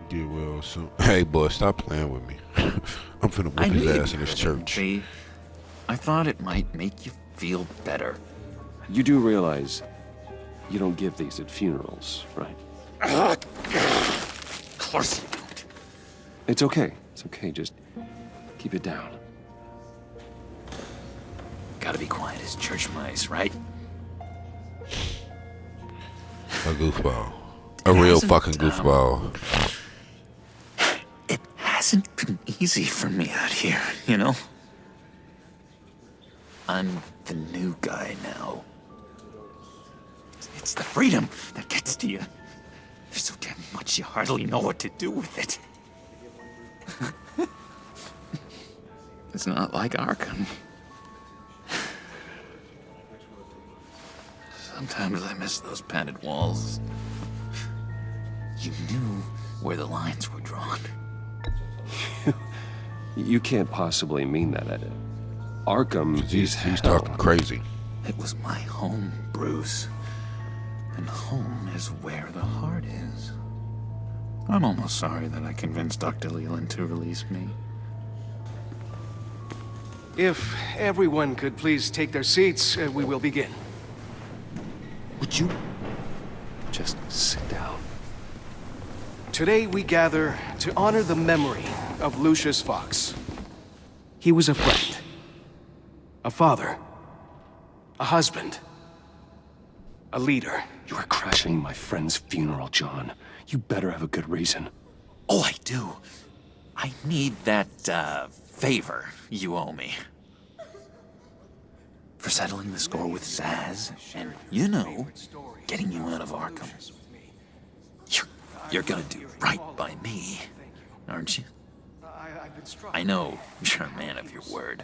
Get well soon. Hey, boy, stop playing with me. I'm finna I whoop his knew ass in you'd this be here, church. see? I thought it might make you feel better. You do realize you don't give these at funerals, right? Of course you don't. It's okay. It's okay. Just keep it down. Gotta be quiet as church mice, right? A goofball. A real fucking goofball. It hasn't been easy for me out here, you know? I'm the new guy now. It's the freedom that gets to you. There's so damn much you hardly know what to do with it. It's not like Arkham. Sometimes I miss those padded walls. You knew where the lines were drawn. You can't possibly mean that. Arkham He's hell. talking crazy. It was my home, Bruce. And home is where the heart is. I'm almost sorry that I convinced Dr. Leland to release me. If everyone could please take their seats, we will begin. Would you just sit down? Today we gather to honor the memory of Lucius Fox. He was a friend, a father, a husband, a leader. You are crashing my friend's funeral, John. You better have a good reason. Oh, I do. I need that, favor you owe me. For settling the score with Zaz, and, you know, getting you out of Arkham. You're gonna do right by me, aren't you? I know you're a man of your word.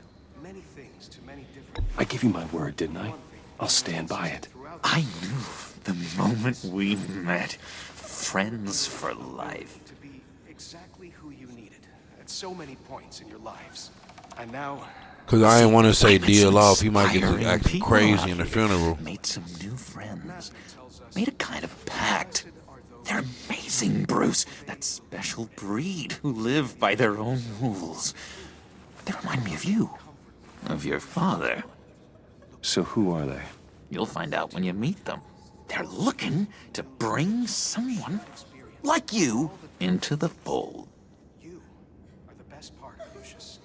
I gave you my word, didn't I? I'll stand by it. I knew the moment we met. Friends for life. To be exactly who you needed at so many points in your lives. And now... Cause I didn't want to say I met deal some off. He might get inspiring to acting people crazy out in the here. funeral. Made some new friends. Made a kind of pact. They're amazing, Bruce. That special breed who live by their own rules. They remind me of you. Of your father. So who are they? You'll find out when you meet them. They're looking to bring someone like you into the fold. You are the best part of Lucius.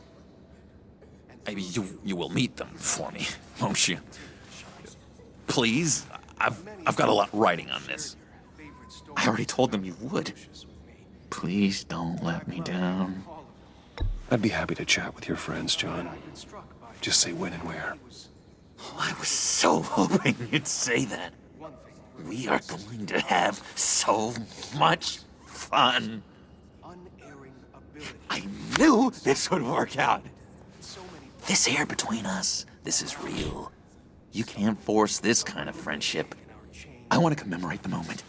Maybe you will meet them for me, won't you? Please? I've got a lot writing on this. I already told them you would. Please don't let me down. I'd be happy to chat with your friends, John. Just say when and where. Oh, I was so hoping you'd say that. We are going to have so much fun. I knew this would work out. This air between us, this is real. You can't force this kind of friendship. I want to commemorate the moment.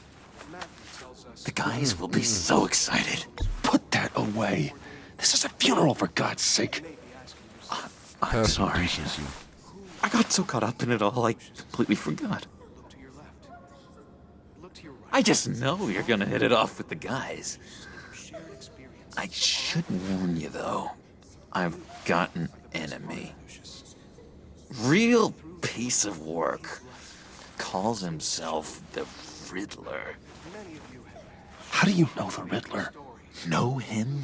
The guys will be so excited. Put that away. This is a funeral, for God's sake. I'm sorry. I got so caught up in it all, I completely forgot. I just know you're gonna hit it off with the guys. I should warn you, though. I've got an enemy. Real piece of work. Calls himself the Riddler. How do you know the Riddler? Know him?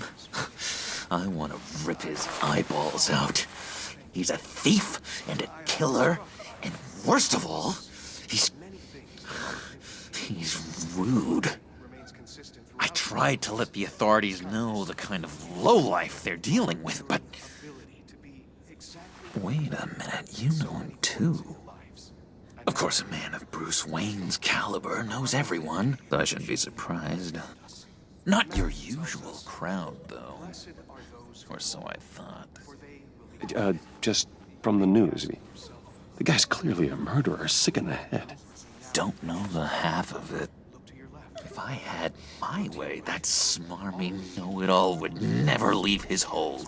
I want to rip his eyeballs out. He's a thief and a killer, and worst of all, he's rude. I tried to let the authorities know the kind of lowlife they're dealing with, but... Wait a minute, you know him too. Of course, a man of Bruce Wayne's caliber knows everyone, so I shouldn't be surprised. Not your usual crowd, though. Or so I thought. Just from the news. The guy's clearly a murderer, sick in the head. Don't know the half of it. If I had my way, that smarmy know-it-all would never leave his hole.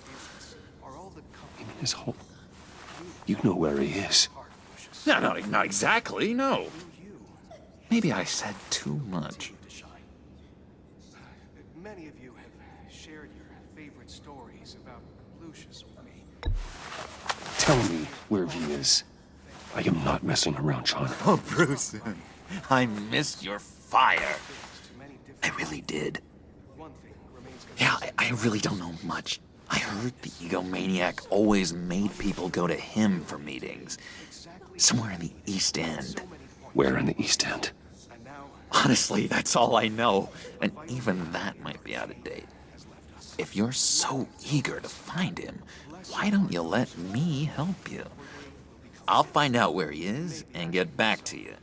His hole? You know where he is. No, not exactly, no. Maybe I said too much. Many of you have shared your favorite stories about Lucius with me. Tell me where he is. I am not messing around, John. Oh, Bruce, I missed your fire. I really did. Yeah, I really don't know much. I heard the egomaniac always made people go to him for meetings. Somewhere in the East End. Where in the East End? Honestly, that's all I know. And even that might be out of date. If you're so eager to find him, why don't you let me help you? I'll find out where he is and get back to you.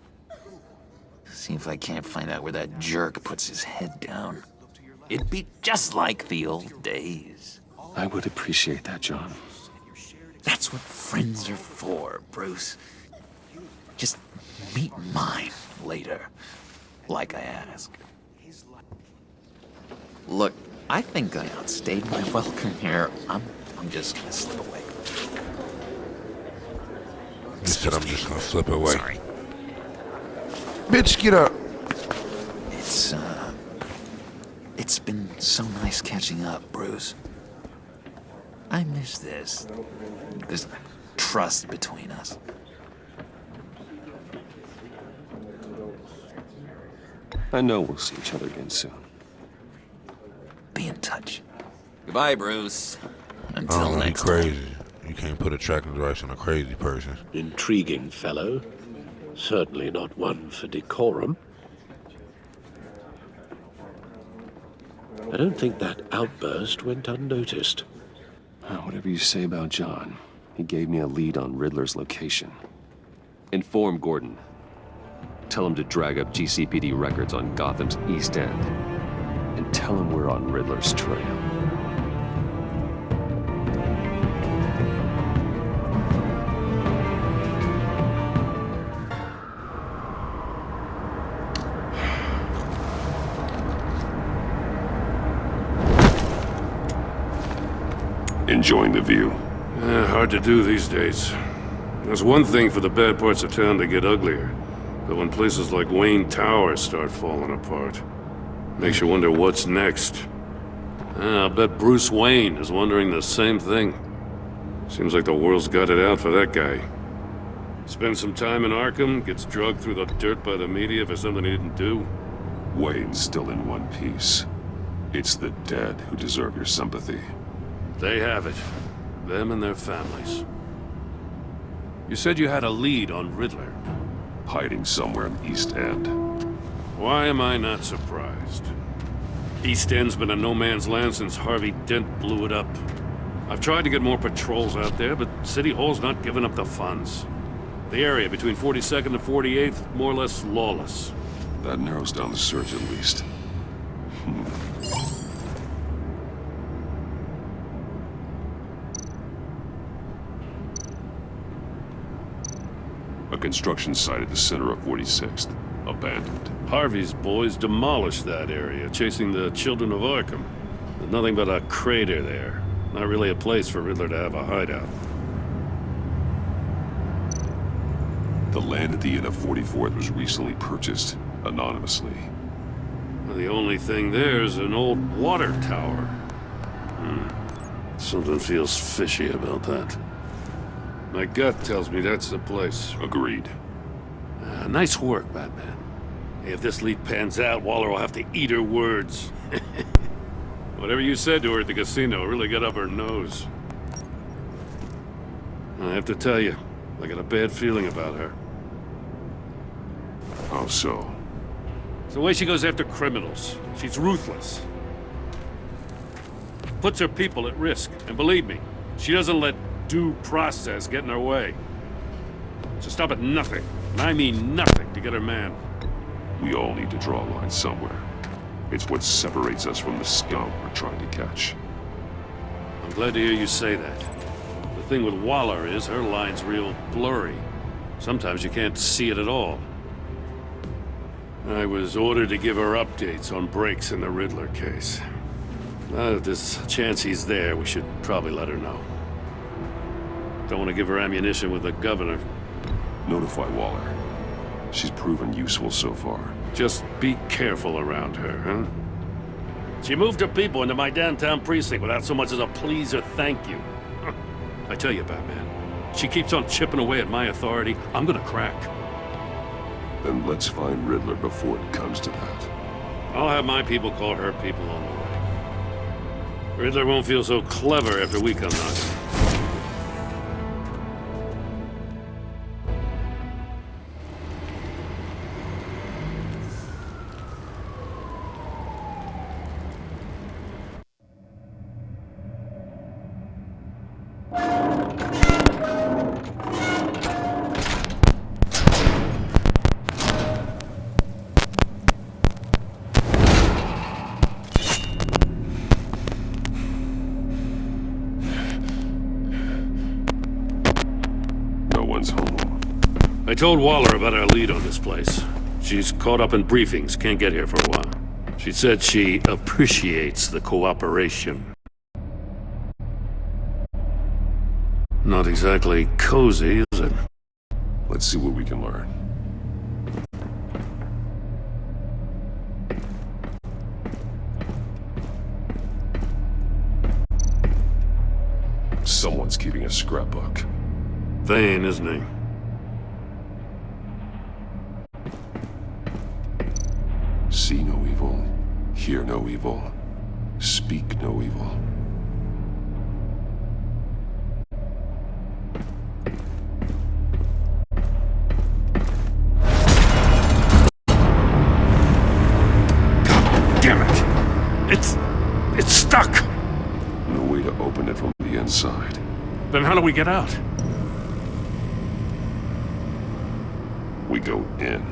See if I can't find out where that jerk puts his head down. It'd be just like the old days. I would appreciate that, John. That's what friends are for, Bruce. Just meet mine later, like I asked. Look, I think I outstayed my welcome here. I'm just gonna slip away. You said I'm just gonna flip away. Sorry. Bitch, get up. It's been so nice catching up, Bruce. I miss this trust between us. I know we'll see each other again soon. Be in touch. Goodbye, Bruce. Until next time. Crazy. You can't put a tracking device on a crazy person. Intriguing fellow. Certainly not one for decorum. I don't think that outburst went unnoticed. Whatever you say about John, he gave me a lead on Riddler's location. Inform Gordon. Tell him to drag up GCPD records on Gotham's East End. And tell him we're on Riddler's trail. Enjoying the view? Hard to do these days. There's one thing for the bad parts of town to get uglier, but when places like Wayne Tower start falling apart, makes you wonder what's next. I'll bet Bruce Wayne is wondering the same thing. Seems like the world's got it out for that guy. Spends some time in Arkham, gets drugged through the dirt by the media for something he didn't do. Wayne's still in one piece. It's the dead who deserve your sympathy. They have it. Them and their families. You said you had a lead on Riddler. Hiding somewhere in East End. Why am I not surprised? East End's been a no-man's land since Harvey Dent blew it up. I've tried to get more patrols out there, but City Hall's not giving up the funds. The area between 42nd and 48th, more or less lawless. That narrows down the search at least. A construction site at the center of 46th. Abandoned. Harvey's boys demolished that area, chasing the children of Arkham. There's nothing but a crater there. Not really a place for Riddler to have a hideout. The land at the end of 44th was recently purchased, anonymously. Well, the only thing there is an old water tower. Something feels fishy about that. My gut tells me that's the place. Agreed. Nice work, Batman. Hey, if this lead pans out, Waller will have to eat her words. Whatever you said to her at the casino really got up her nose. I have to tell you, I got a bad feeling about her. How so? It's the way she goes after criminals. She's ruthless. Puts her people at risk. And believe me, she doesn't let due process get in her way. She'll stop at nothing, and I mean nothing, to get her man. We all need to draw a line somewhere. It's what separates us from the scum we're trying to catch. I'm glad to hear you say that. The thing with Waller is her line's real blurry. Sometimes you can't see it at all. I was ordered to give her updates on breaks in the Riddler case. Now that there's a chance he's there, we should probably let her know. Don't want to give her ammunition with the governor. Notify Waller. She's proven useful so far. Just be careful around her, huh? She moved her people into my downtown precinct without so much as a please or thank you. I tell you, Batman, she keeps on chipping away at my authority. I'm gonna crack. Then let's find Riddler before it comes to that. I'll have my people call her people on the way. Riddler won't feel so clever after we come knocking. I told Waller about our lead on this place. She's caught up in briefings, can't get here for a while. She said she appreciates the cooperation. Not exactly cozy, is it? Let's see what we can learn. Someone's keeping a scrapbook. Vane, isn't he? See no evil, hear no evil, speak no evil. God damn it! It's stuck! No way to open it from the inside. Then how do we get out? We go in.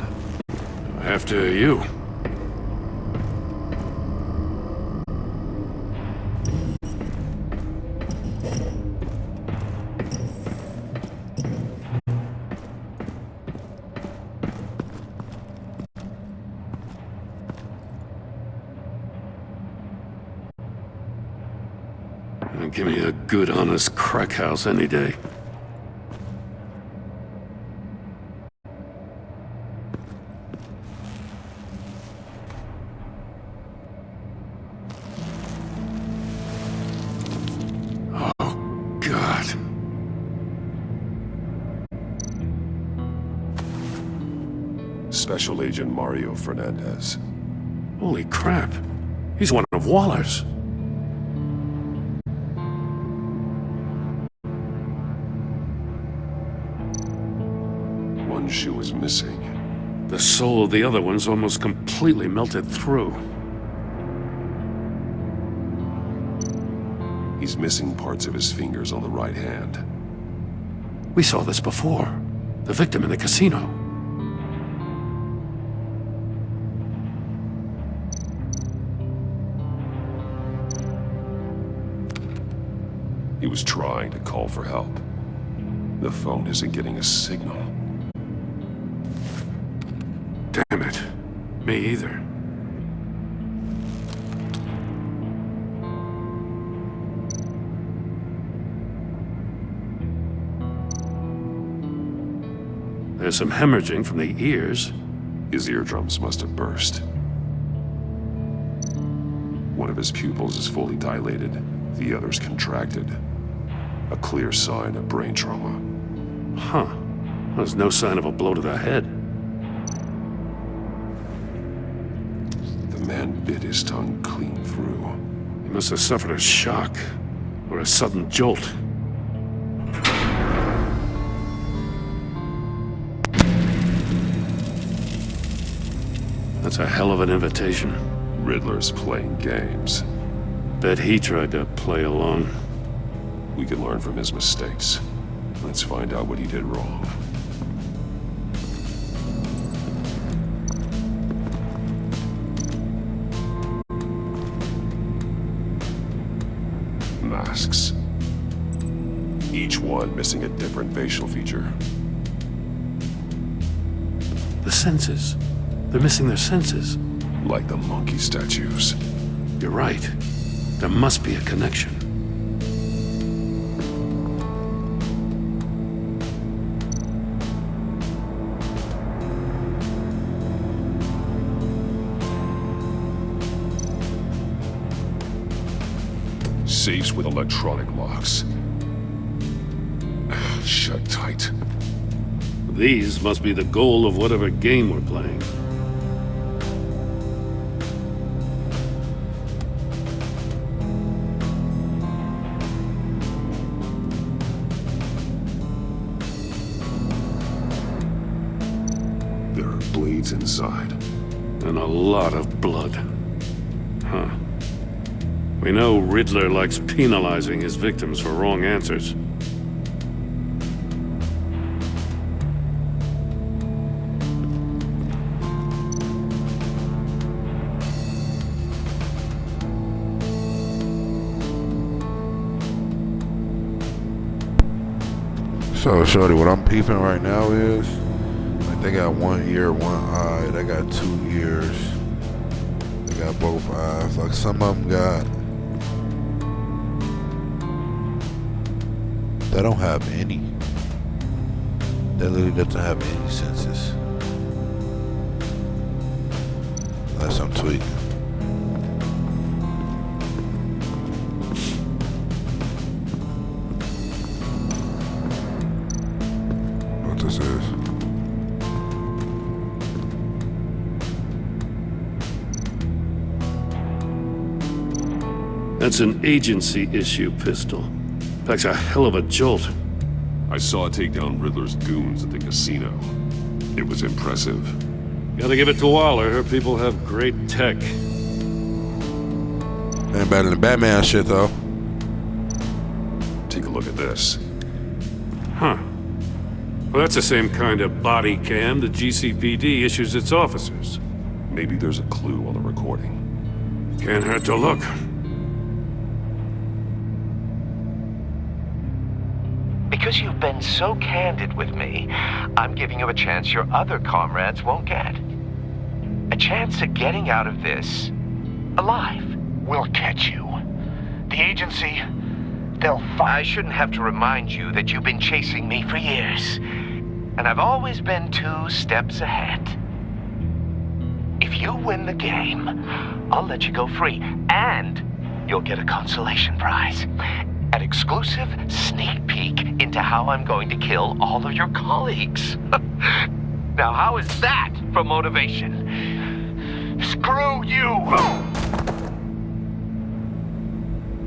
After you. Give me a good, honest crack house any day. Oh, God. Special Agent Mario Fernandez. Holy crap. He's one of Waller's. One shoe is missing. The soul of the other one's almost completely melted through. He's He's missing parts of his fingers on the right hand. We saw this before. The victim in the casino. He was trying to call for help. The phone isn't getting a signal. Damn it. Me either. There's some hemorrhaging from the ears. His eardrums must have burst. One of his pupils is fully dilated, the other's contracted. A clear sign of brain trauma. Huh. There's no sign of a blow to the head. The man bit his tongue clean through. He must have suffered a shock, or a sudden jolt. That's a hell of an invitation. Riddler's playing games. Bet he tried to play along. We can learn from his mistakes. Let's find out what he did wrong. Masks. Each one missing a different facial feature. The senses. They're missing their senses. Like the monkey statues. You're right. There must be a connection. Safes with electronic locks. Shut tight. These must be the goal of whatever game we're playing. There are blades inside. And a lot of blood. Huh. We know Riddler likes penalizing his victims for wrong answers. So, shorty, what I'm peeping right now is, like, they got one ear, one eye. They got 2 ears. They got both eyes. Like, some of them got... They don't have any. They literally doesn't have any senses. Unless I'm tweaking. What this is. That's an agency issue pistol. Packs a hell of a jolt. I saw it take down Riddler's goons at the casino. It was impressive. Gotta give it to Waller. Her people have great tech. Ain't better than Batman shit, though. Take a look at this. Huh. Well, that's the same kind of body cam the GCPD issues its officers. Maybe there's a clue on the recording. Can't hurt to look. Because you've been so candid with me, I'm giving you a chance your other comrades won't get. A chance at getting out of this alive. We'll catch you. The agency, they'll find... I shouldn't have to remind you that you've been chasing me for years. And I've always been 2 steps ahead. If you win the game, I'll let you go free. And you'll get a consolation prize. An exclusive sneak peek into how I'm going to kill all of your colleagues. Now, how is that for motivation? Screw you!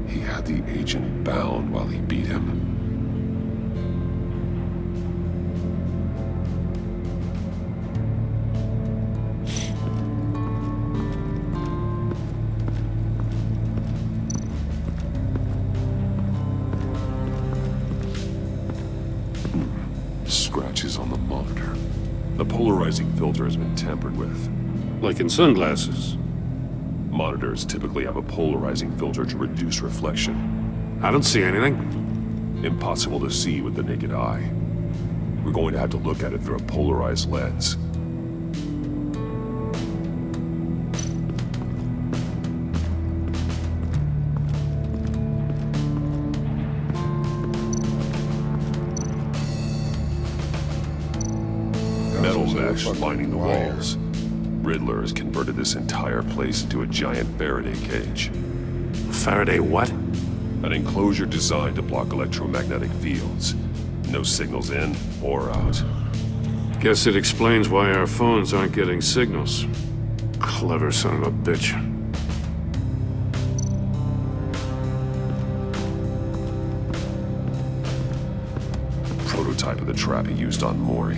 He had the agent bound while he beat him. Scratches on the monitor. The polarizing filter has been tampered with. Like in sunglasses. Monitors typically have a polarizing filter to reduce reflection. I don't see anything. Impossible to see with the naked eye. We're going to have to look at it through a polarized lens. Metal mesh lining the walls. Riddler has converted this entire place into a giant Faraday cage. Faraday what? An enclosure designed to block electromagnetic fields. No signals in or out. Guess it explains why our phones aren't getting signals. Clever son of a bitch. Prototype of the trap he used on Mori.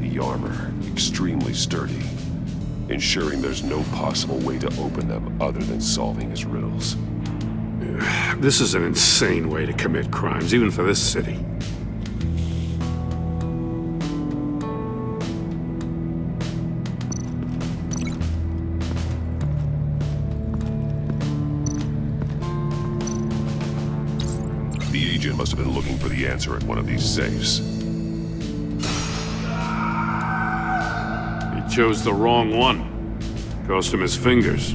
The armor, extremely sturdy, ensuring there's no possible way to open them other than solving his riddles. This is an insane way to commit crimes, even for this city. The agent must have been looking for the answer at one of these safes. He chose the wrong one. Cost him his fingers.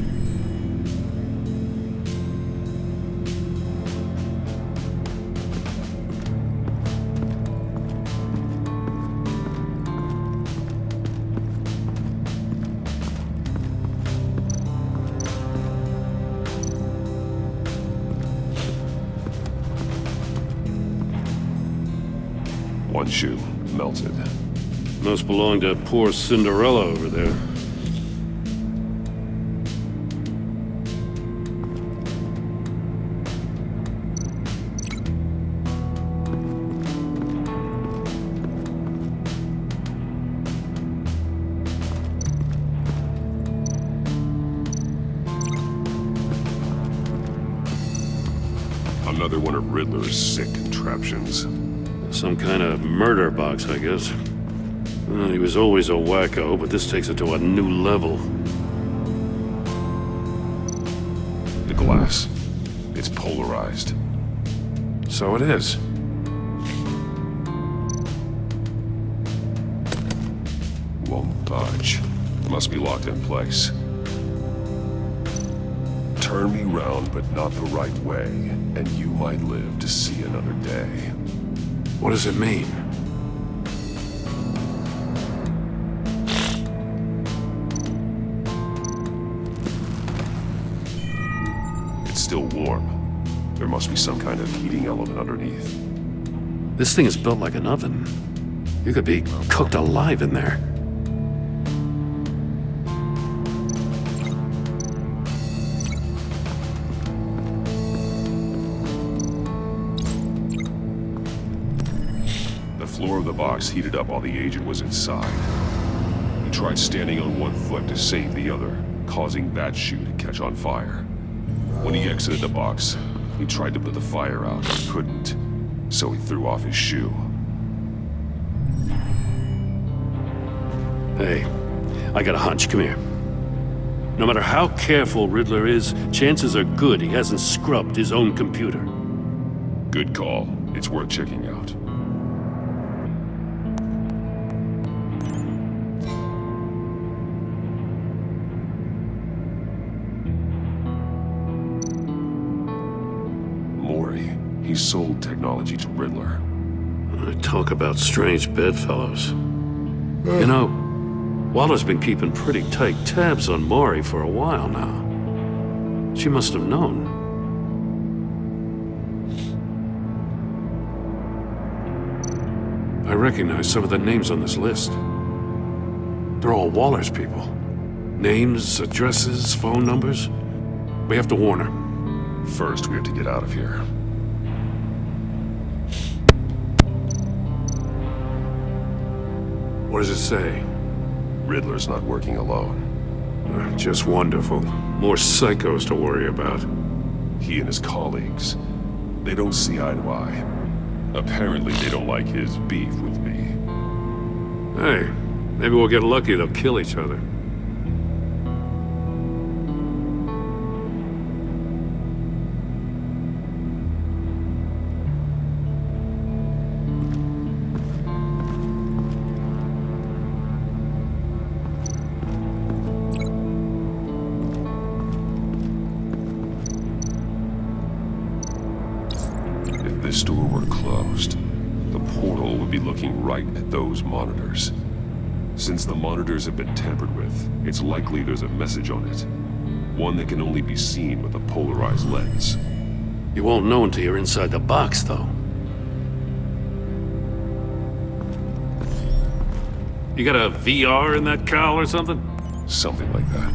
One shoe, melted. Must belong to poor Cinderella over there. Another one of Riddler's sick contraptions. Some kind of murder box, I guess. Well, he was always a wacko, but this takes it to a new level. The glass. It's polarized. So it is. Won't budge. Must be locked in place. Turn me round, but not the right way, and you might live to see another day. What does it mean? It's still warm. There must be some kind of heating element underneath. This thing is built like an oven. You could be cooked alive in there. The floor of the box heated up while the agent was inside. He tried standing on one foot to save the other, causing that shoe to catch on fire. When he exited the box, he tried to put the fire out, but couldn't, so he threw off his shoe. Hey, I got a hunch. Come here. No matter how careful Riddler is, chances are good he hasn't scrubbed his own computer. Good call. It's worth checking out. He sold technology to Riddler. Talk about strange bedfellows. You know, Waller's been keeping pretty tight tabs on Maury for a while now. She must have known. I recognize some of the names on this list. They're all Waller's people. Names, addresses, phone numbers. We have to warn her. First, we have to get out of here. What does it say? Riddler's not working alone. Just wonderful. More psychos to worry about. He and his colleagues, they don't see eye to eye. Apparently they don't like his beef with me. Hey, maybe we'll get lucky, they'll kill each other. If this door were closed, the portal would be looking right at those monitors. Since the monitors have been tampered with, it's likely there's a message on it. One that can only be seen with a polarized lens. You won't know until you're inside the box, though. You got a VR in that cowl or something? Something like that.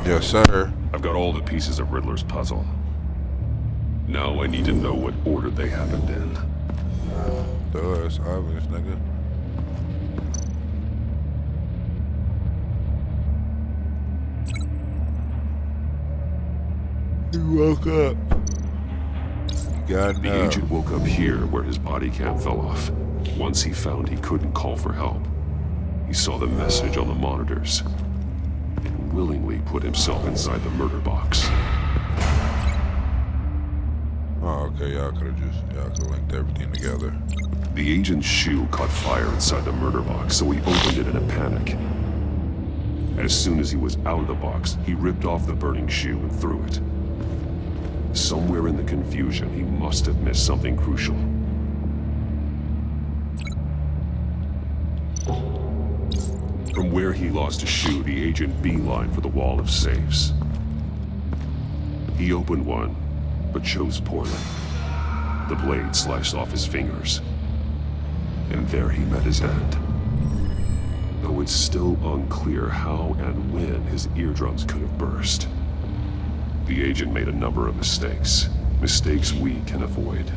Yes, sir. I've got all the pieces of Riddler's puzzle. Now I need to know what order they happened in. Duh, it's obvious, nigga. He woke up. The agent woke up here where his body cam fell off. Once he found he couldn't call for help, he saw the message on the monitors and willingly put himself inside the murder box. Oh, okay, y'all could've linked everything together. The agent's shoe caught fire inside the murder box, so he opened it in a panic. As soon as he was out of the box, he ripped off the burning shoe and threw it. Somewhere in the confusion, he must have missed something crucial. From where he lost his shoe, the agent beelined for the wall of safes. He opened one, but chose poorly. The blade sliced off his fingers. And there he met his end. Though it's still unclear how and when his eardrums could have burst. The agent made a number of mistakes. Mistakes we can avoid.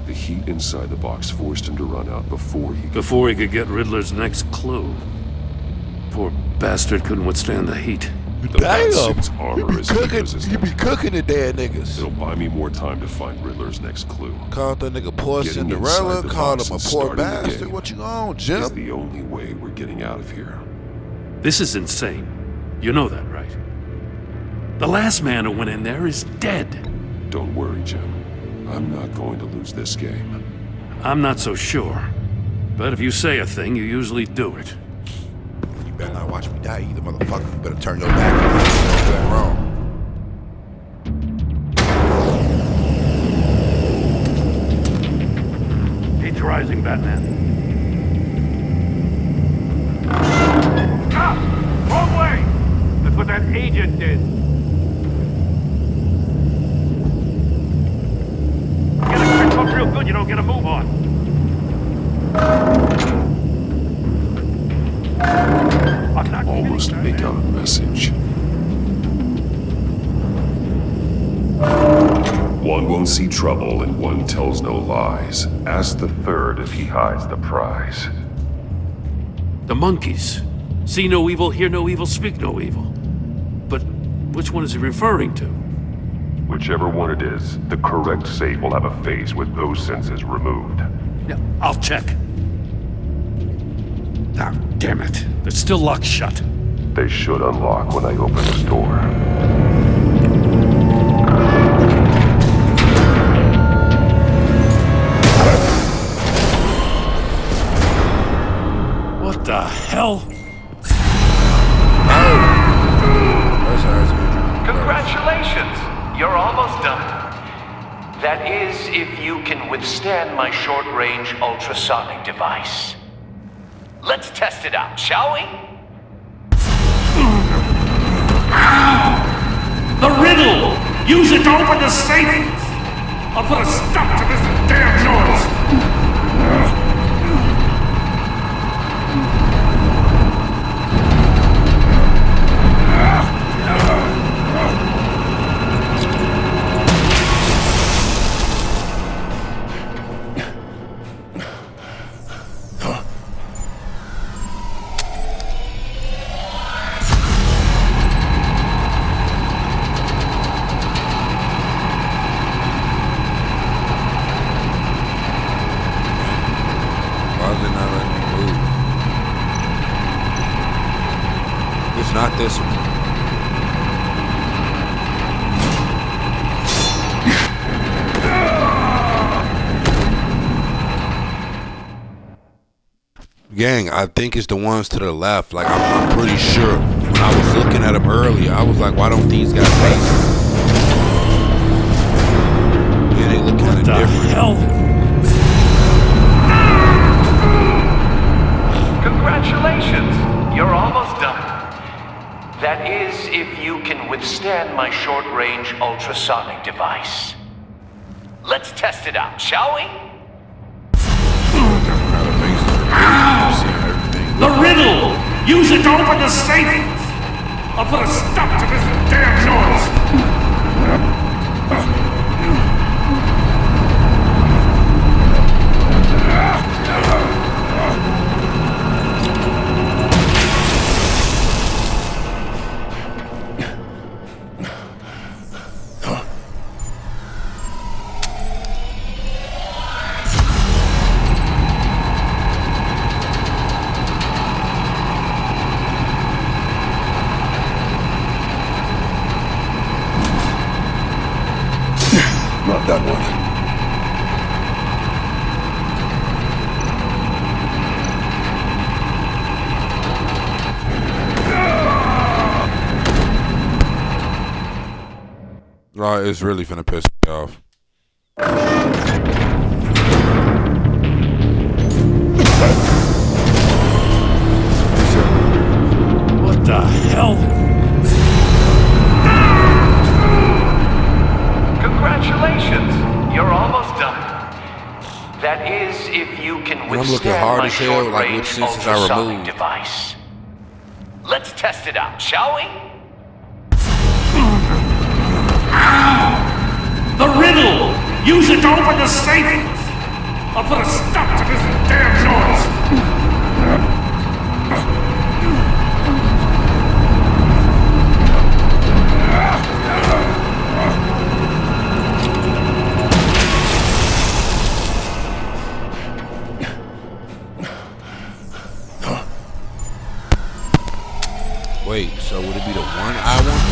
The heat inside the box forced him to run out before he could get Riddler's next clue. Poor bastard couldn't withstand the heat. The Batsuit's armor is You be cooking the dead niggas. It'll buy me more time to find Riddler's next clue. Called that nigga poor Cinderella, called him a poor bastard. What you on, Jim? Is the only way we're getting out of here. This is insane. You know that, right? The last man who went in there is dead. Don't worry, Jim. I'm not going to lose this game. I'm not so sure. But if you say a thing, you usually do it. You better not watch me die either, motherfucker. You better turn your back on me. Don't do that wrong. Heat's rising, Batman. Stop! Wrong way! That's what that agent did. Get a grip up real good, you don't get a move on. Almost make out a message. One won't see trouble and one tells no lies. Ask the third if he hides the prize. The monkeys. See no evil, hear no evil, speak no evil. But which one is he referring to? Whichever one it is, the correct safe will have a face with those senses removed. Yeah, I'll check. Ah, damn it. They're still locked shut. They should unlock when I open this door. What the hell? Congratulations! You're almost done. That is, if you can withstand my short-range ultrasonic device. Let's test it out, shall we? The riddle! Use it to open the safe! I'll put a stop to this damn noise! is it not letting me move? It's not this one. Gang, I think it's the ones to the left. Like, I'm pretty sure. When I was looking at them earlier, I was like, why don't these guys face? Yeah, they look kind of different. Hell? Congratulations! You're almost done. That is, if you can withstand my short-range ultrasonic device. Let's test it out, shall we? The riddle! Use it to open the safe! I'll put a stop to this damn noise! Not that one. Oh, it's really finna piss me off. What the hell? Congratulations! You're almost done. That is, if you can I'm looking withstand hard my as hell, like which short-range senses I ultrasonic removed. device. Let's test it out, shall we? The riddle! Use it to open the safe! I'll put a stop to this damn noise! Wait, so would it be the one I want?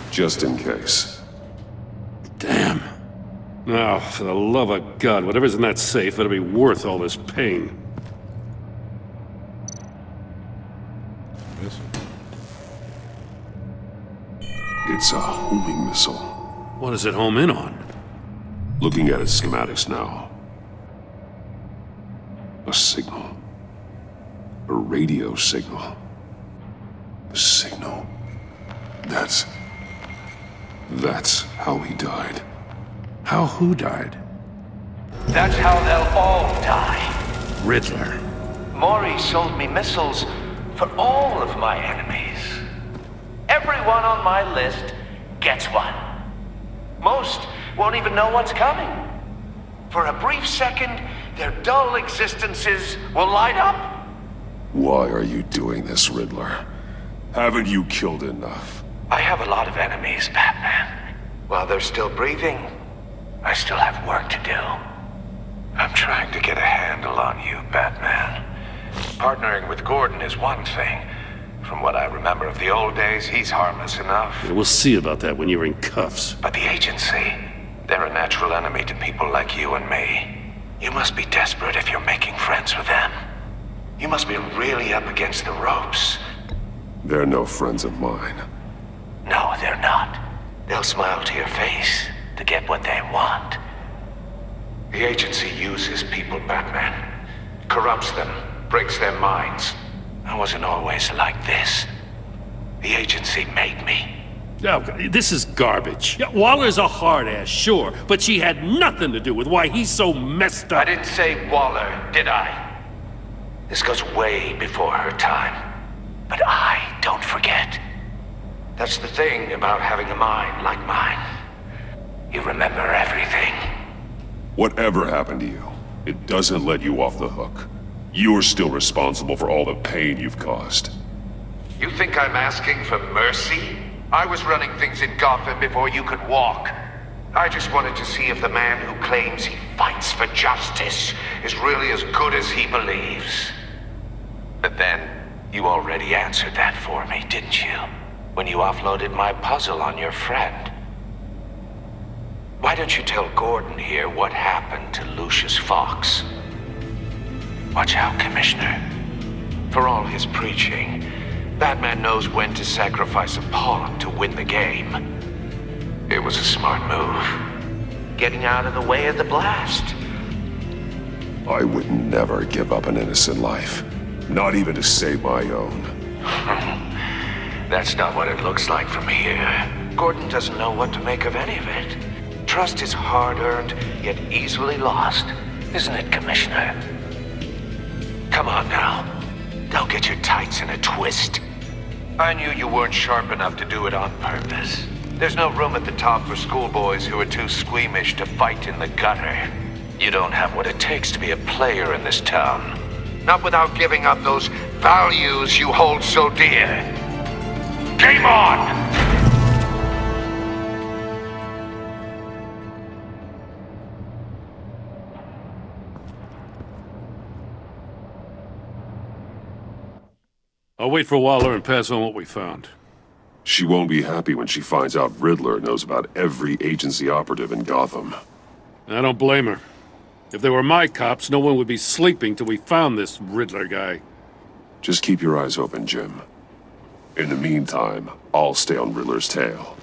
Just in case. Damn. Now, for the love of God, whatever's in that safe better be worth all this pain. It's a homing missile. What does it home in on? Looking at its schematics now. A signal. A radio signal. A signal. That's how he died. How who died? That's how they'll all die. Riddler. Maury sold me missiles for all of my enemies. Everyone on my list gets one. Most won't even know what's coming. For a brief second, their dull existences will light up. Why are you doing this, Riddler? Haven't you killed enough? I have a lot of enemies, Batman. While they're still breathing, I still have work to do. I'm trying to get a handle on you, Batman. Partnering with Gordon is one thing. From what I remember of the old days, he's harmless enough. Yeah, we'll see about that when you're in cuffs. But the agency, they're a natural enemy to people like you and me. You must be desperate if you're making friends with them. You must be really up against the ropes. They're no friends of mine. No, they're not. They'll smile to your face to get what they want. The agency uses people, Batman. Corrupts them, breaks their minds. I wasn't always like this. The agency made me. Oh, this is garbage. Yeah, Waller's a hard-ass, sure, but she had nothing to do with why he's so messed up. I didn't say Waller, did I? This goes way before her time. But I don't forget. That's the thing about having a mind like mine. You remember everything. Whatever happened to you, it doesn't let you off the hook. You're still responsible for all the pain you've caused. You think I'm asking for mercy? I was running things in Gotham before you could walk. I just wanted to see if the man who claims he fights for justice is really as good as he believes. But then, you already answered that for me, didn't you? When you offloaded my puzzle on your friend. Why don't you tell Gordon here what happened to Lucius Fox? Watch out, Commissioner. For all his preaching, Batman knows when to sacrifice a pawn to win the game. It was a smart move. Getting out of the way of the blast. I would never give up an innocent life. Not even to save my own. That's not what it looks like from here. Gordon doesn't know what to make of any of it. Trust is hard-earned, yet easily lost. Isn't it, Commissioner? Come on now. Don't get your tights in a twist. I knew you weren't sharp enough to do it on purpose. There's no room at the top for schoolboys who are too squeamish to fight in the gutter. You don't have what it takes to be a player in this town. Not without giving up those values you hold so dear. Game on! I'll wait for Waller and pass on what we found. She won't be happy when she finds out Riddler knows about every agency operative in Gotham. I don't blame her. If they were my cops, no one would be sleeping till we found this Riddler guy. Just keep your eyes open, Jim. In the meantime, I'll stay on Riddler's tail.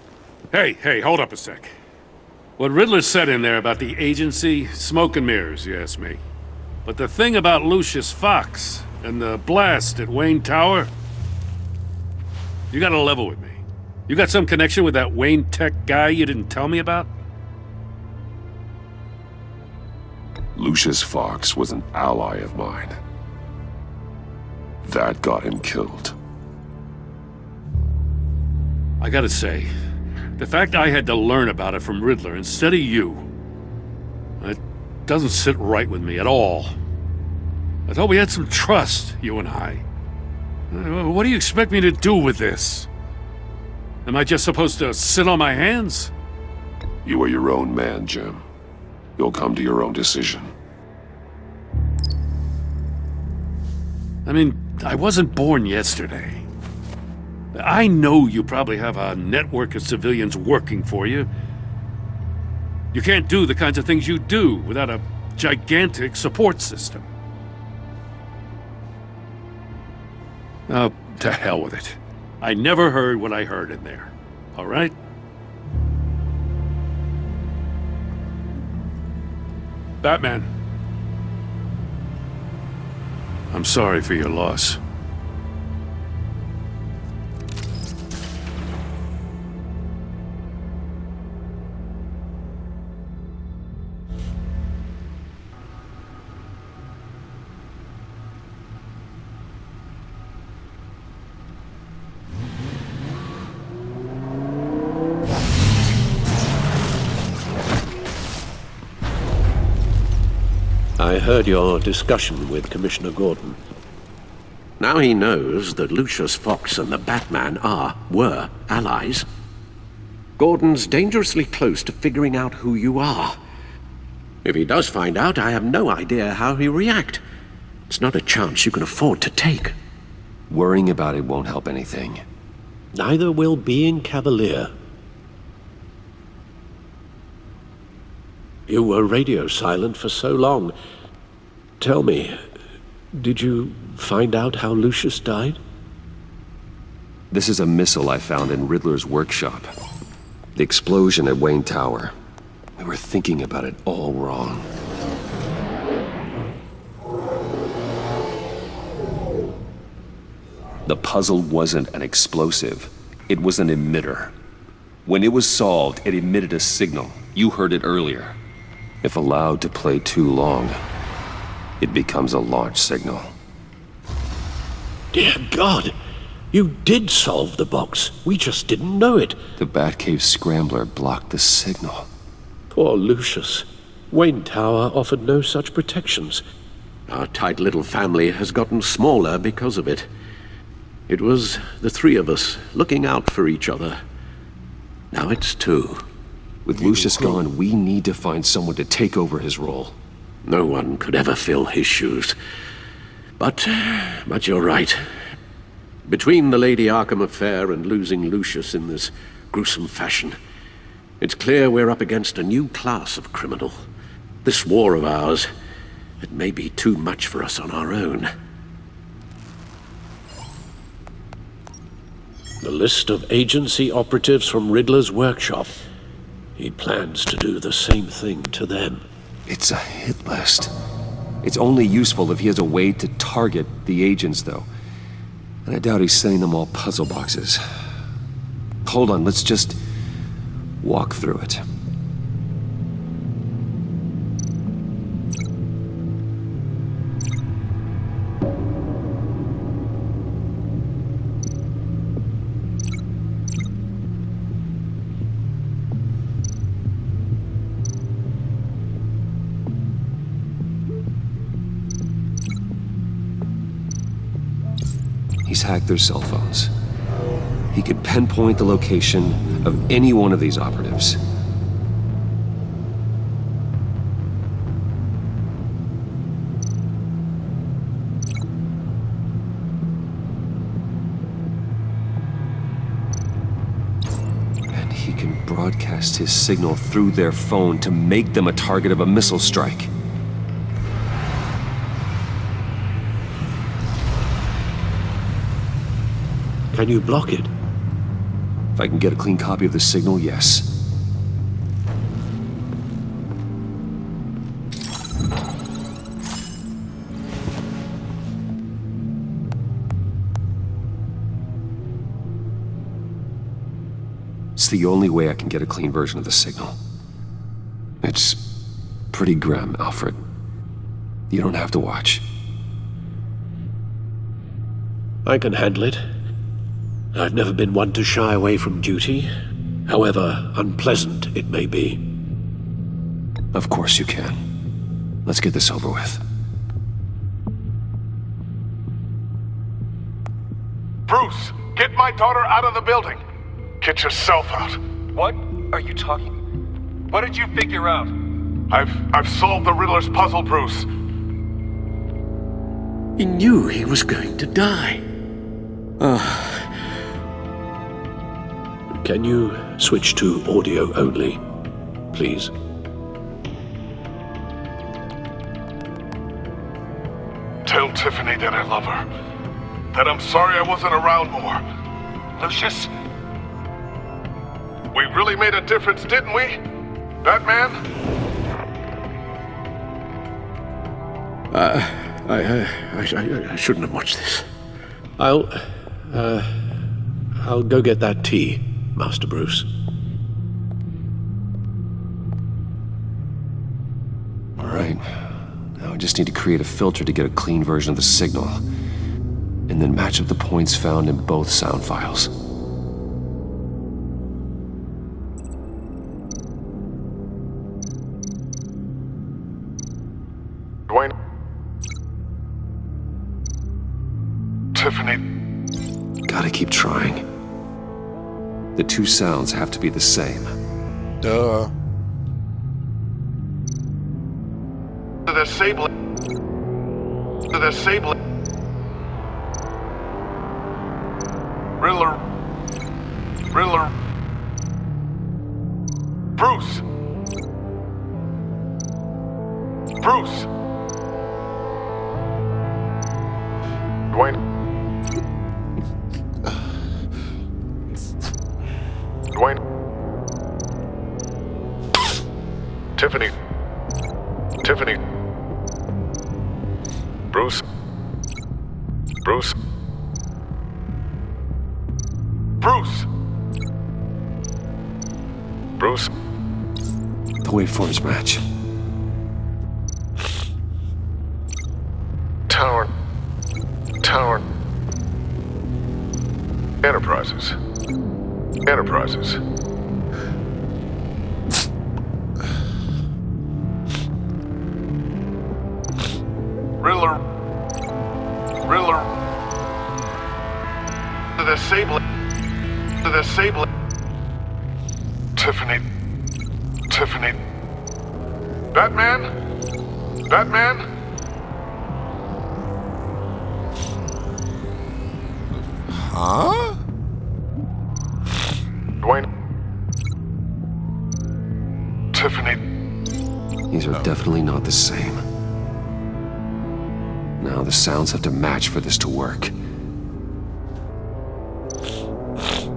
Hey, hold up a sec. What Riddler said in there about the agency, smoke and mirrors, you ask me. But the thing about Lucius Fox and the blast at Wayne Tower, you gotta level with me. You got some connection with that Wayne Tech guy you didn't tell me about? Lucius Fox was an ally of mine. That got him killed. I gotta say, the fact I had to learn about it from Riddler instead of you, it doesn't sit right with me at all. I thought we had some trust, you and I. What do you expect me to do with this? Am I just supposed to sit on my hands? You are your own man, Jim. You'll come to your own decision. I mean, I wasn't born yesterday. I know you probably have a network of civilians working for you. You can't do the kinds of things you do without a gigantic support system. Oh, to hell with it. I never heard what I heard in there. All right? Batman. I'm sorry for your loss. I heard your discussion with Commissioner Gordon. Now he knows that Lucius Fox and the Batman were allies. Gordon's dangerously close to figuring out who you are. If he does find out, I have no idea how he'll react. It's not a chance you can afford to take. Worrying about it won't help anything. Neither will being cavalier. You were radio silent for so long. Tell me, did you find out how Lucius died? This is a missile I found in Riddler's workshop. The explosion at Wayne Tower. We were thinking about it all wrong. The puzzle wasn't an explosive. It was an emitter. When it was solved, it emitted a signal. You heard it earlier. If allowed to play too long, it becomes a launch signal. Dear God! You did solve the box. We just didn't know it. The Batcave scrambler blocked the signal. Poor Lucius. Wayne Tower offered no such protections. Our tight little family has gotten smaller because of it. It was the three of us looking out for each other. Now it's two. With Lucius gone, we need to find someone to take over his role. No one could ever fill his shoes. But you're right. Between the Lady Arkham affair and losing Lucius in this gruesome fashion, it's clear we're up against a new class of criminal. This war of ours, it may be too much for us on our own. The list of agency operatives from Riddler's workshop. He plans to do the same thing to them. It's a hit list. It's only useful if he has a way to target the agents, though. And I doubt he's sending them all puzzle boxes. Hold on, let's just walk through it. He's hacked their cell phones. He could pinpoint the location of any one of these operatives. And he can broadcast his signal through their phone to make them a target of a missile strike. Can you block it? If I can get a clean copy of the signal, yes. It's the only way I can get a clean version of the signal. It's pretty grim, Alfred. You don't have to watch. I can handle it. I've never been one to shy away from duty, however unpleasant it may be. Of course you can. Let's get this over with. Bruce, get my daughter out of the building. Get yourself out. What are you talking? What did you figure out? I've solved the Riddler's puzzle, Bruce. He knew he was going to die. Can you switch to audio only, please? Tell Tiffany that I love her. That I'm sorry I wasn't around more. Lucius? We really made a difference, didn't we? Batman? I shouldn't have watched this. I'll go get that tea, Master Bruce. All right. Now I just need to create a filter to get a clean version of the signal, and then match up the points found in both sound files. Dwayne? Tiffany? Gotta keep trying. The two sounds have to be the same. Duh. The disabling. The disabling. Riddler. Bruce. Bruce. Dwayne. Dwayne. Tiffany. Tiffany. Bruce. Bruce. Bruce. wait for his match. Tower. Enterprises. Riddler. The disabling. Tiffany. Batman? Huh? Dwayne. Tiffany. These are definitely not the same. Now the sounds have to match for this to work.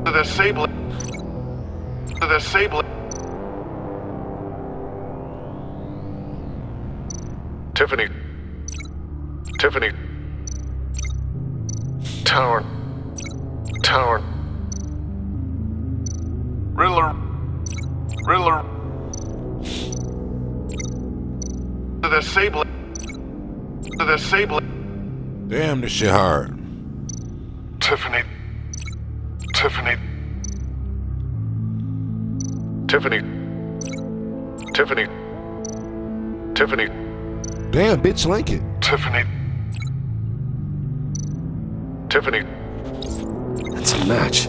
The disabling. Tiffany. Tower. Riddler. The disabling. Damn, this shit hard. Tiffany. Damn, bitch, link it. Tiffany. That's a match.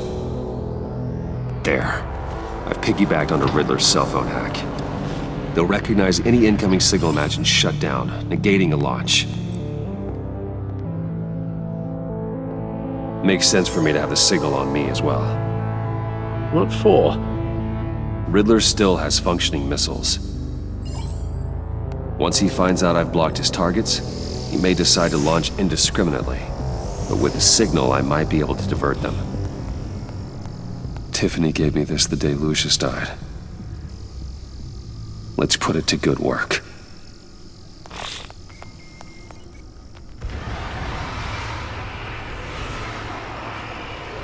There. I've piggybacked onto Riddler's cell phone hack. They'll recognize any incoming signal match and shut down, negating a launch. Makes sense for me to have the signal on me as well. What for? Riddler still has functioning missiles. Once he finds out I've blocked his targets, he may decide to launch indiscriminately. But with the signal, I might be able to divert them. Tiffany gave me this the day Lucius died. Let's put it to good work.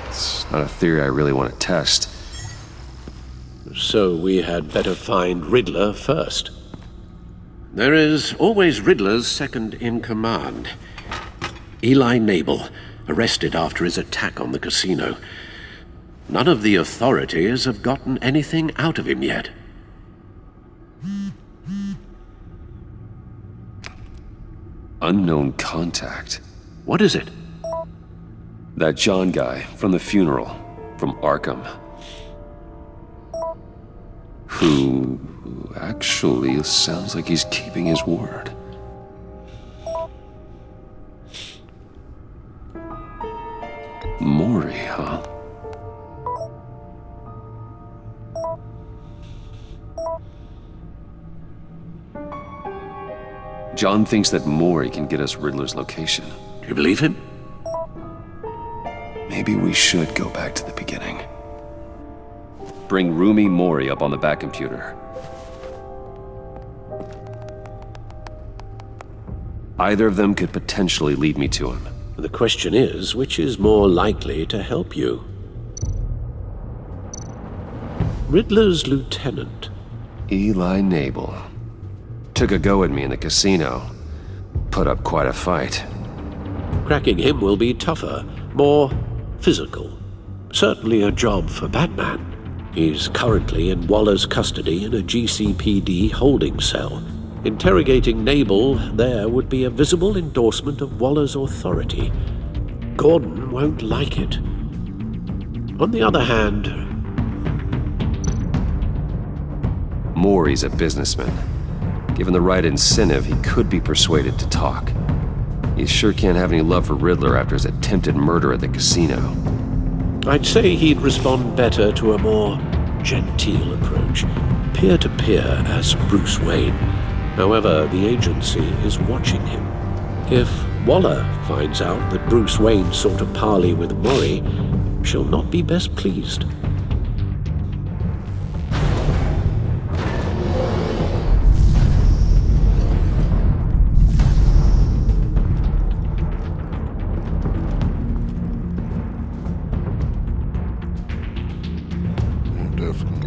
It's not a theory I really want to test. So we had better find Riddler first. There is always Riddler's second in command. Eli Nabel, arrested after his attack on the casino. None of the authorities have gotten anything out of him yet. Unknown contact. What is it? That John guy from the funeral, from Arkham. Who actually sounds like he's keeping his word. Maury, huh? John thinks that Maury can get us Riddler's location. Do you believe him? Maybe we should go back to the beginning. Bring Rumi Maury up on the back computer. Either of them could potentially lead me to him. The question is, which is more likely to help you? Riddler's lieutenant. Eli Nabel. Took a go at me in the casino. Put up quite a fight. Cracking him will be tougher, more physical. Certainly a job for Batman. He's currently in Waller's custody in a GCPD holding cell. Interrogating Nabel there would be a visible endorsement of Waller's authority. Gordon won't like it. On the other hand... Maury's a businessman. Given the right incentive, he could be persuaded to talk. He sure can't have any love for Riddler after his attempted murder at the casino. I'd say he'd respond better to a more genteel approach, peer-to-peer as Bruce Wayne. However, the agency is watching him. If Waller finds out that Bruce Wayne sought a parley with Maury, she'll not be best pleased.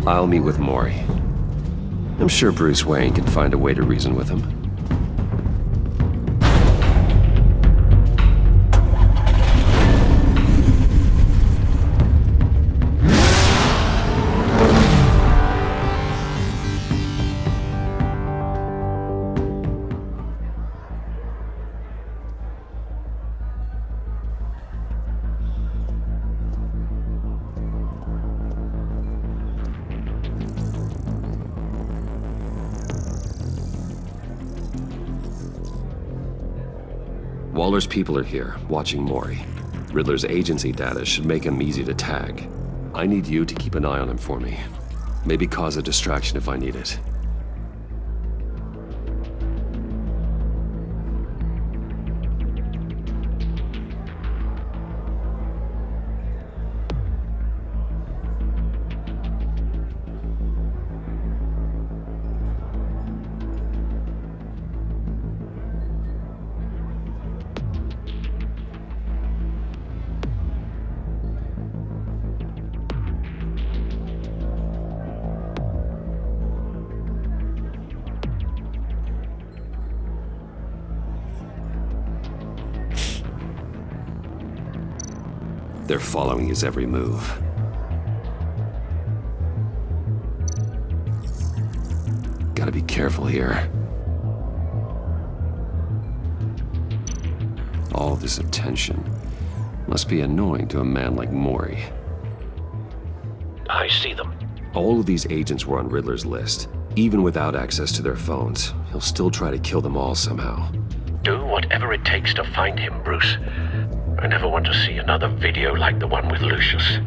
I'll meet with Maury. I'm sure Bruce Wayne can find a way to reason with him. Waller's people are here, watching Mori. Riddler's agency data should make him easy to tag. I need you to keep an eye on him for me. Maybe cause a distraction if I need it. They're following his every move. Gotta be careful here. All this attention must be annoying to a man like Mori. I see them. All of these agents were on Riddler's list. Even without access to their phones, he'll still try to kill them all somehow. Do whatever it takes to find him, Bruce. I never want to see another video like the one with Lucius.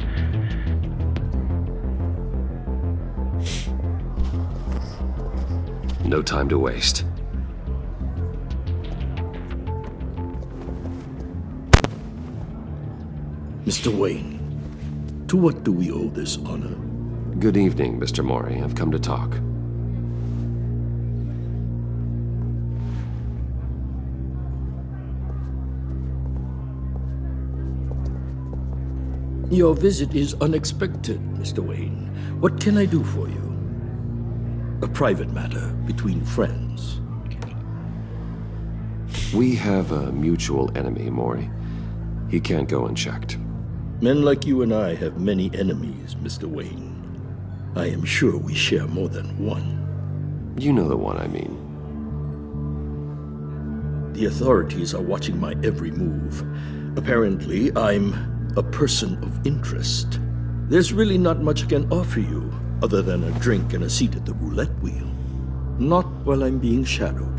No time to waste. Mr. Wayne, to what do we owe this honor? Good evening, Mr. Mori. I've come to talk. Your visit is unexpected, Mr. Wayne. What can I do for you? A private matter between friends. We have a mutual enemy, Mori. He can't go unchecked. Men like you and I have many enemies, Mr. Wayne. I am sure we share more than one. You know the one I mean. The authorities are watching my every move. Apparently, I'm a person of interest. There's really not much I can offer you, other than a drink and a seat at the roulette wheel. Not while I'm being shadowed.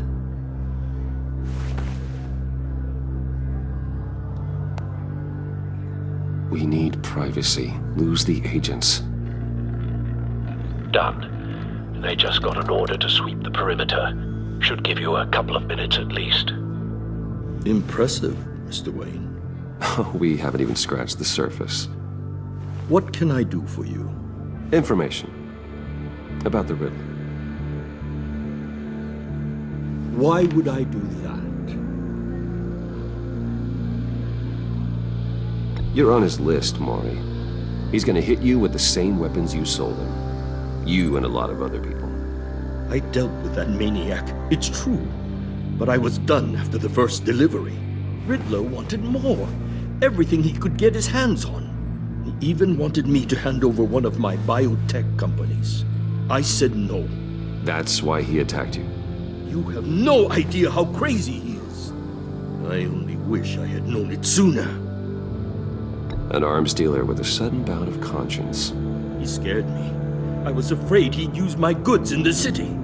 We need privacy. Lose the agents. Done. They just got an order to sweep the perimeter. Should give you a couple of minutes at least. Impressive, Mr. Wayne. We haven't even scratched the surface. What can I do for you? Information. About the Riddler. Why would I do that? You're on his list, Mori. He's gonna hit you with the same weapons you sold him. You and a lot of other people. I dealt with that maniac, it's true. But I was done after the first delivery. Riddler wanted more. Everything he could get his hands on. He even wanted me to hand over one of my biotech companies. I said no. That's why he attacked you. You have no idea how crazy he is. I only wish I had known it sooner. An arms dealer with a sudden bout of conscience. He scared me. I was afraid he'd use my goods in the city.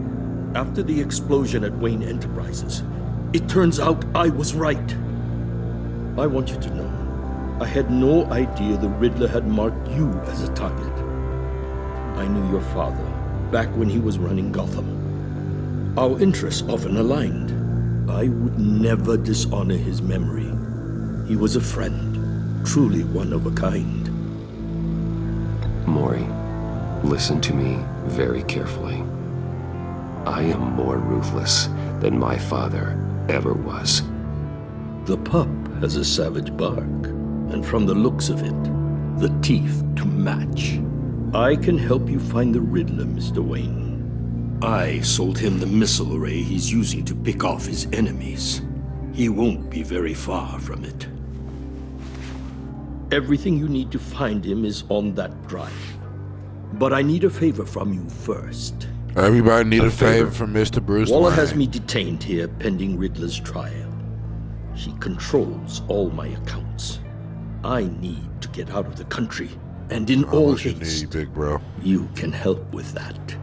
After the explosion at Wayne Enterprises, it turns out I was right. I want you to know, I had no idea the Riddler had marked you as a target. I knew your father back when he was running Gotham. Our interests often aligned. I would never dishonor his memory. He was a friend, truly one of a kind. Mori, listen to me very carefully. I am more ruthless than my father ever was. The pup has a savage bark, and from the looks of it, the teeth to match. I can help you find the Riddler, Mr. Wayne. I sold him the missile array he's using to pick off his enemies. He won't be very far from it. Everything you need to find him is on that drive. But I need a favor from you first. Everybody need a favor from Mr. Bruce Waller Wayne. has me detained here pending Riddler's trial. She controls all my accounts. I need to get out of the country, and in all what you haste. need, big bro. You can help with that.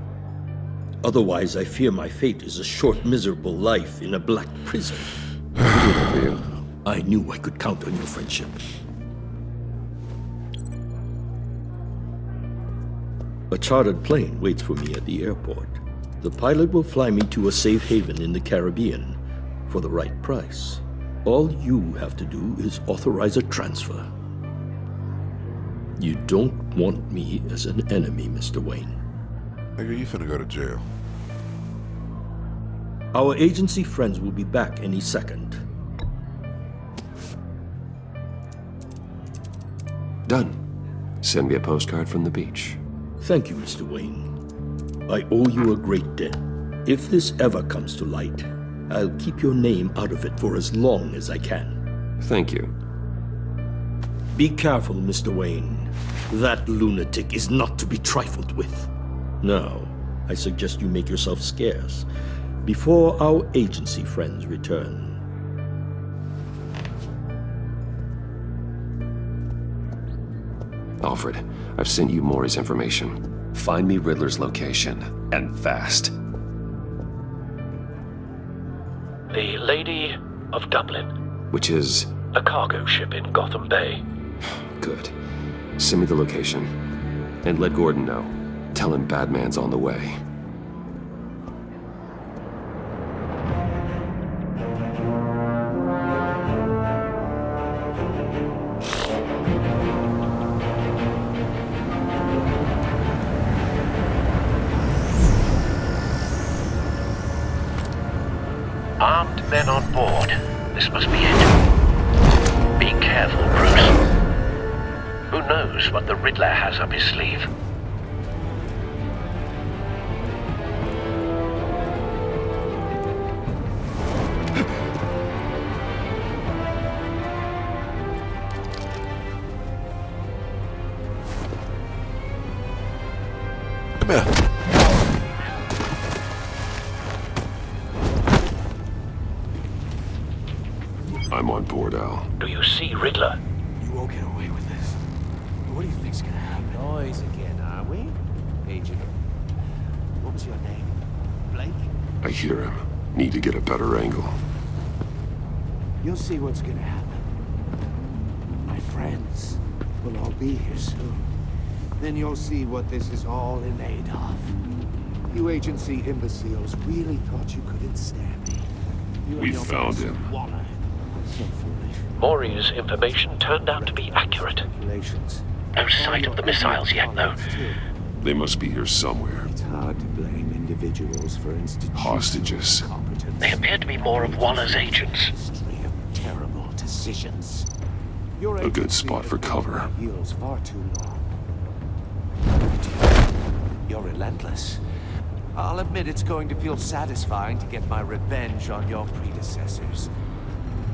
Otherwise, I fear my fate is a short, miserable life in a black prison. I knew I could count on your friendship. A chartered plane waits for me at the airport. The pilot will fly me to a safe haven in the Caribbean for the right price. All you have to do is authorize a transfer. You don't want me as an enemy, Mr. Wayne. Nigga, you finna go to jail. Our agency friends will be back any second. Done. Send me a postcard from the beach. Thank you, Mr. Wayne. I owe you a great debt. If this ever comes to light, I'll keep your name out of it for as long as I can. Thank you. Be careful, Mr. Wayne. That lunatic is not to be trifled with. Now, I suggest you make yourself scarce before our agency friends return. Alfred, I've sent you Maury's information. Find me Riddler's location, and fast. The Lady of Dublin. Which is... A cargo ship in Gotham Bay. Good. Send me the location. And let Gordon know. Tell him Batman's on the way. Armed men on board. This must be it. Be careful, Bruce. Who knows what the Riddler has up his sleeve? Come here. I'm on board, Al. Do you see Riddler? You won't get away with this. What do you think's gonna happen? Noise again, are we? Agent. What was your name? Blake? I hear him. Need to get a better angle. You'll see what's gonna happen. My friends will all be here soon. Then you'll see what this is all in aid of. You agency imbeciles really thought you could ensnare me. We found him. So foolish. Maury's information turned out to be accurate. No sight of the missiles yet, though. They must be here somewhere. It's hard to blame individuals for institutional Hostages. They appear to be more of Waller's agents. history of terrible decisions. Your A good agency spot has for been cover. on my heels far too long. You're relentless. I'll admit it's going to feel satisfying to get my revenge on your predecessors.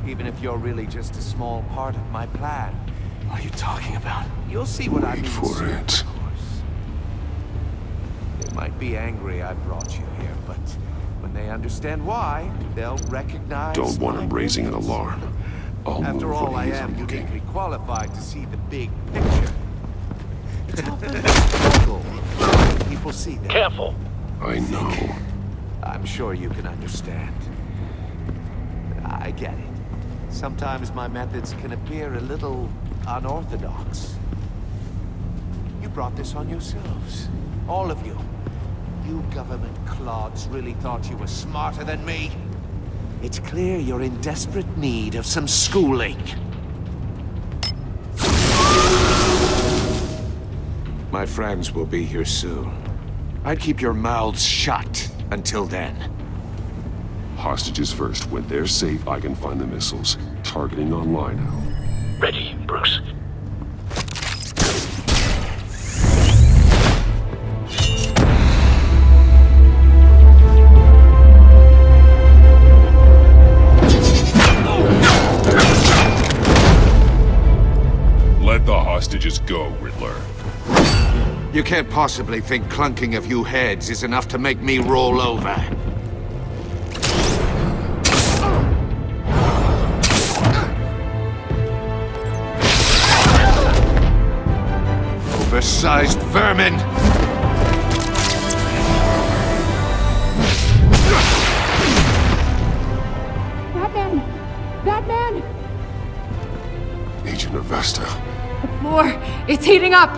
Even if you're really just a small part of my plan. What are you talking about? You'll see what I mean for soon, it. of course. They might be angry I brought you here, but when they understand why, they'll recognize... Don't want him raising an alarm. I'll After move all, when I he's am looking. uniquely qualified to see the big picture. It's often difficult when people see that. Careful. I know. I'm sure you can understand. I get it. Sometimes my methods can appear a little unorthodox. You brought this on yourselves. All of you. You government clods really thought you were smarter than me. It's clear you're in desperate need of some schooling. My friends will be here soon. I'd keep your mouths shut until then. Hostages first. When they're safe, I can find the missiles. Targeting online now. Ready, Bruce. Just go, Riddler. You can't possibly think clunking a few heads is enough to make me roll over. Oversized vermin! Batman! Batman! Agent Avesta. The floor, it's heating up!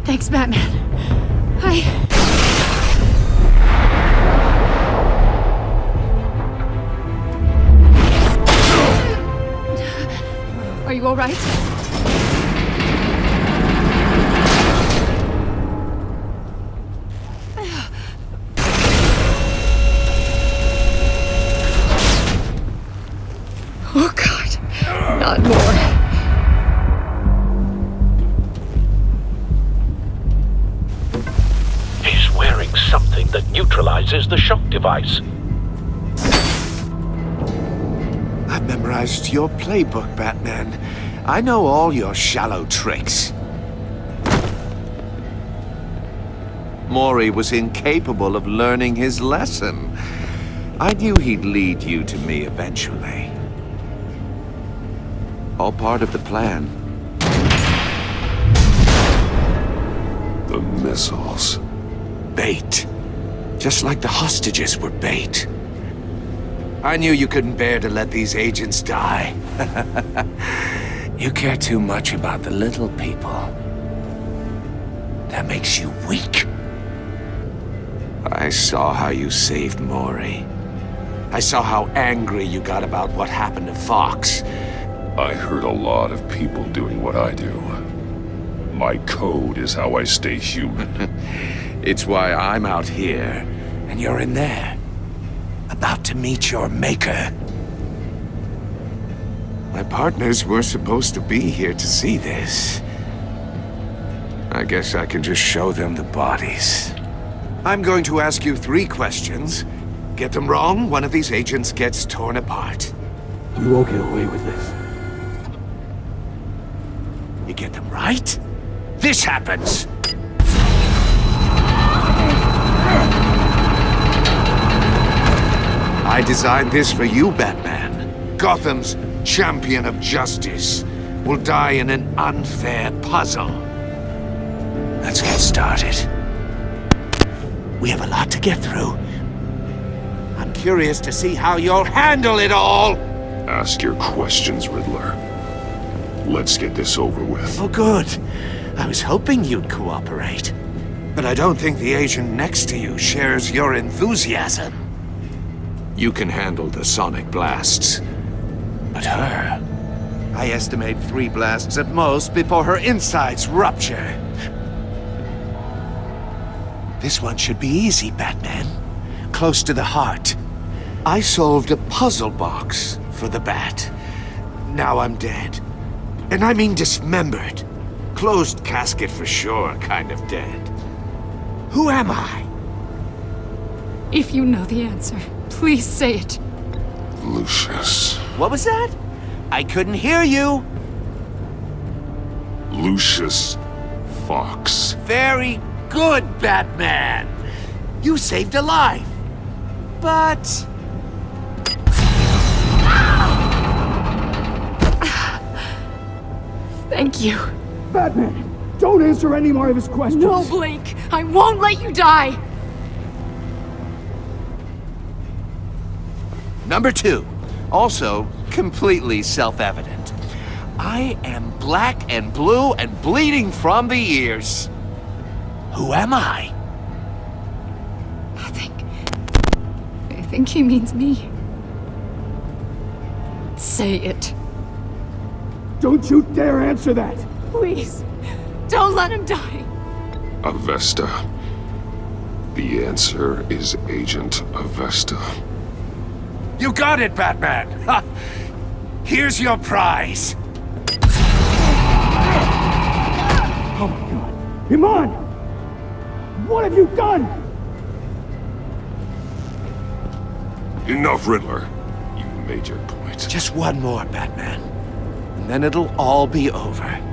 Thanks, Batman. Are you all right? Oh, God. Not more. He's wearing something that neutralizes the shock device. I've memorized your playbook, Batman. I know all your shallow tricks. Mori was incapable of learning his lesson. I knew he'd lead you to me eventually. All part of the plan. The missiles. Bait. Just like the hostages were bait. I knew you couldn't bear to let these agents die. You care too much about the little people. That makes you weak. I saw how you saved Mori. I saw how angry you got about what happened to Fox. I hurt a lot of people doing what I do. My code is how I stay human. It's why I'm out here, and you're in there. About to meet your maker. My partners were supposed to be here to see this. I guess I can just show them the bodies. I'm going to ask you 3 questions. Get them wrong, one of these agents gets torn apart. You won't get away with this. You get them right, this happens! I designed this for you, Batman. Gotham's champion of justice will die in an unfair puzzle. Let's get started. We have a lot to get through. I'm curious to see how you'll handle it all! Ask your questions, Riddler. Let's get this over with. Oh, good. I was hoping you'd cooperate. But I don't think the agent next to you shares your enthusiasm. You can handle the sonic blasts. But her... I estimate 3 blasts at most before her insides rupture. This one should be easy, Batman. Close to the heart. I solved a puzzle box for the Bat. Now I'm dead. And I mean dismembered. Closed casket for sure, kind of dead. Who am I? If you know the answer, please say it. Lucius. What was that? I couldn't hear you. Lucius Fox. Very good, Batman. You saved a life. But... Thank you. Batman, don't answer any more of his questions. No, Blake. I won't let you die. Number 2. Also, completely self-evident. I am black and blue and bleeding from the ears. Who am I? I think he means me. Say it. Don't you dare answer that! Please, don't let him die. Avesta. The answer is Agent Avesta. You got it, Batman! Ha! Here's your prize! Oh my god. Iman! What have you done? Enough, Riddler. You made your point. Just one more, Batman. And then it'll all be over.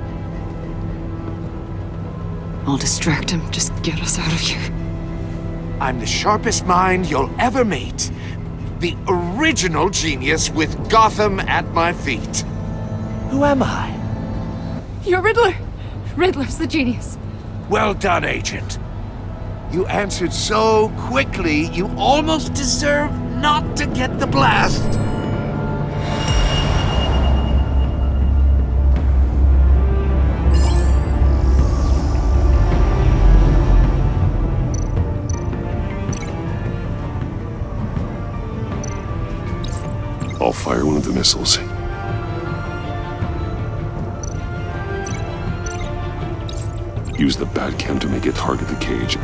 I'll distract him. Just get us out of here. I'm the sharpest mind you'll ever meet. The original genius with Gotham at my feet. Who am I? You're Riddler. Riddler's the genius. Well done, Agent. You answered so quickly, you almost deserve not to get the blast. I'll fire one of the missiles. Use the Batcam to make it target the cage.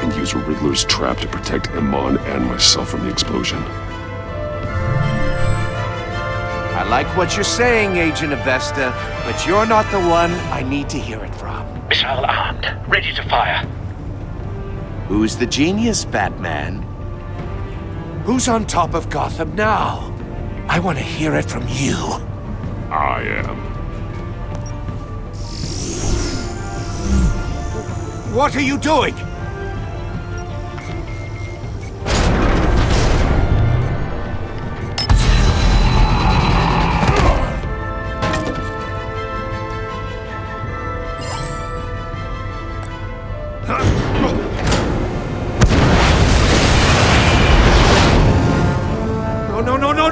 And use Riddler's trap to protect Iman and myself from the explosion. I like what you're saying, Agent Avesta, but you're not the one I need to hear it from. Missile armed, ready to fire. Who's the genius, Batman? Who's on top of Gotham now? I want to hear it from you. I am. What are you doing?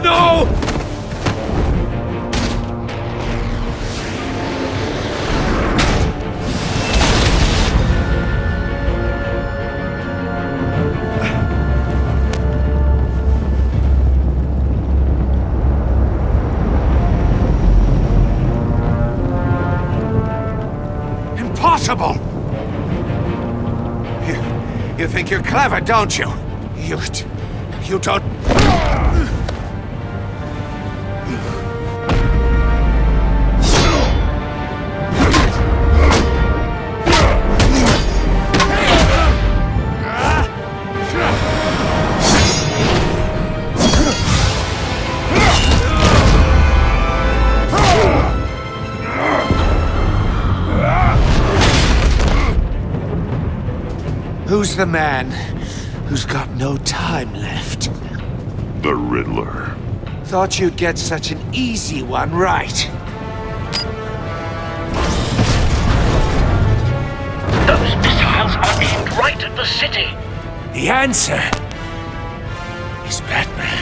No! Impossible! You think you're clever, don't you? You don't... Who's the man who's got no time left? The Riddler. Thought you'd get such an easy one right. Those missiles are aimed right at the city. The answer is Batman.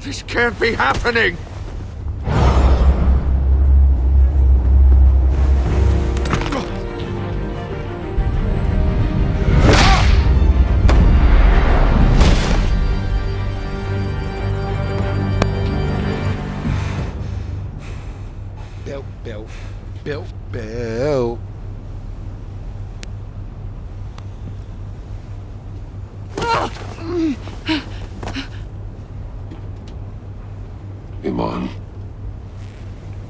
This can't be happening! Bill. Iman.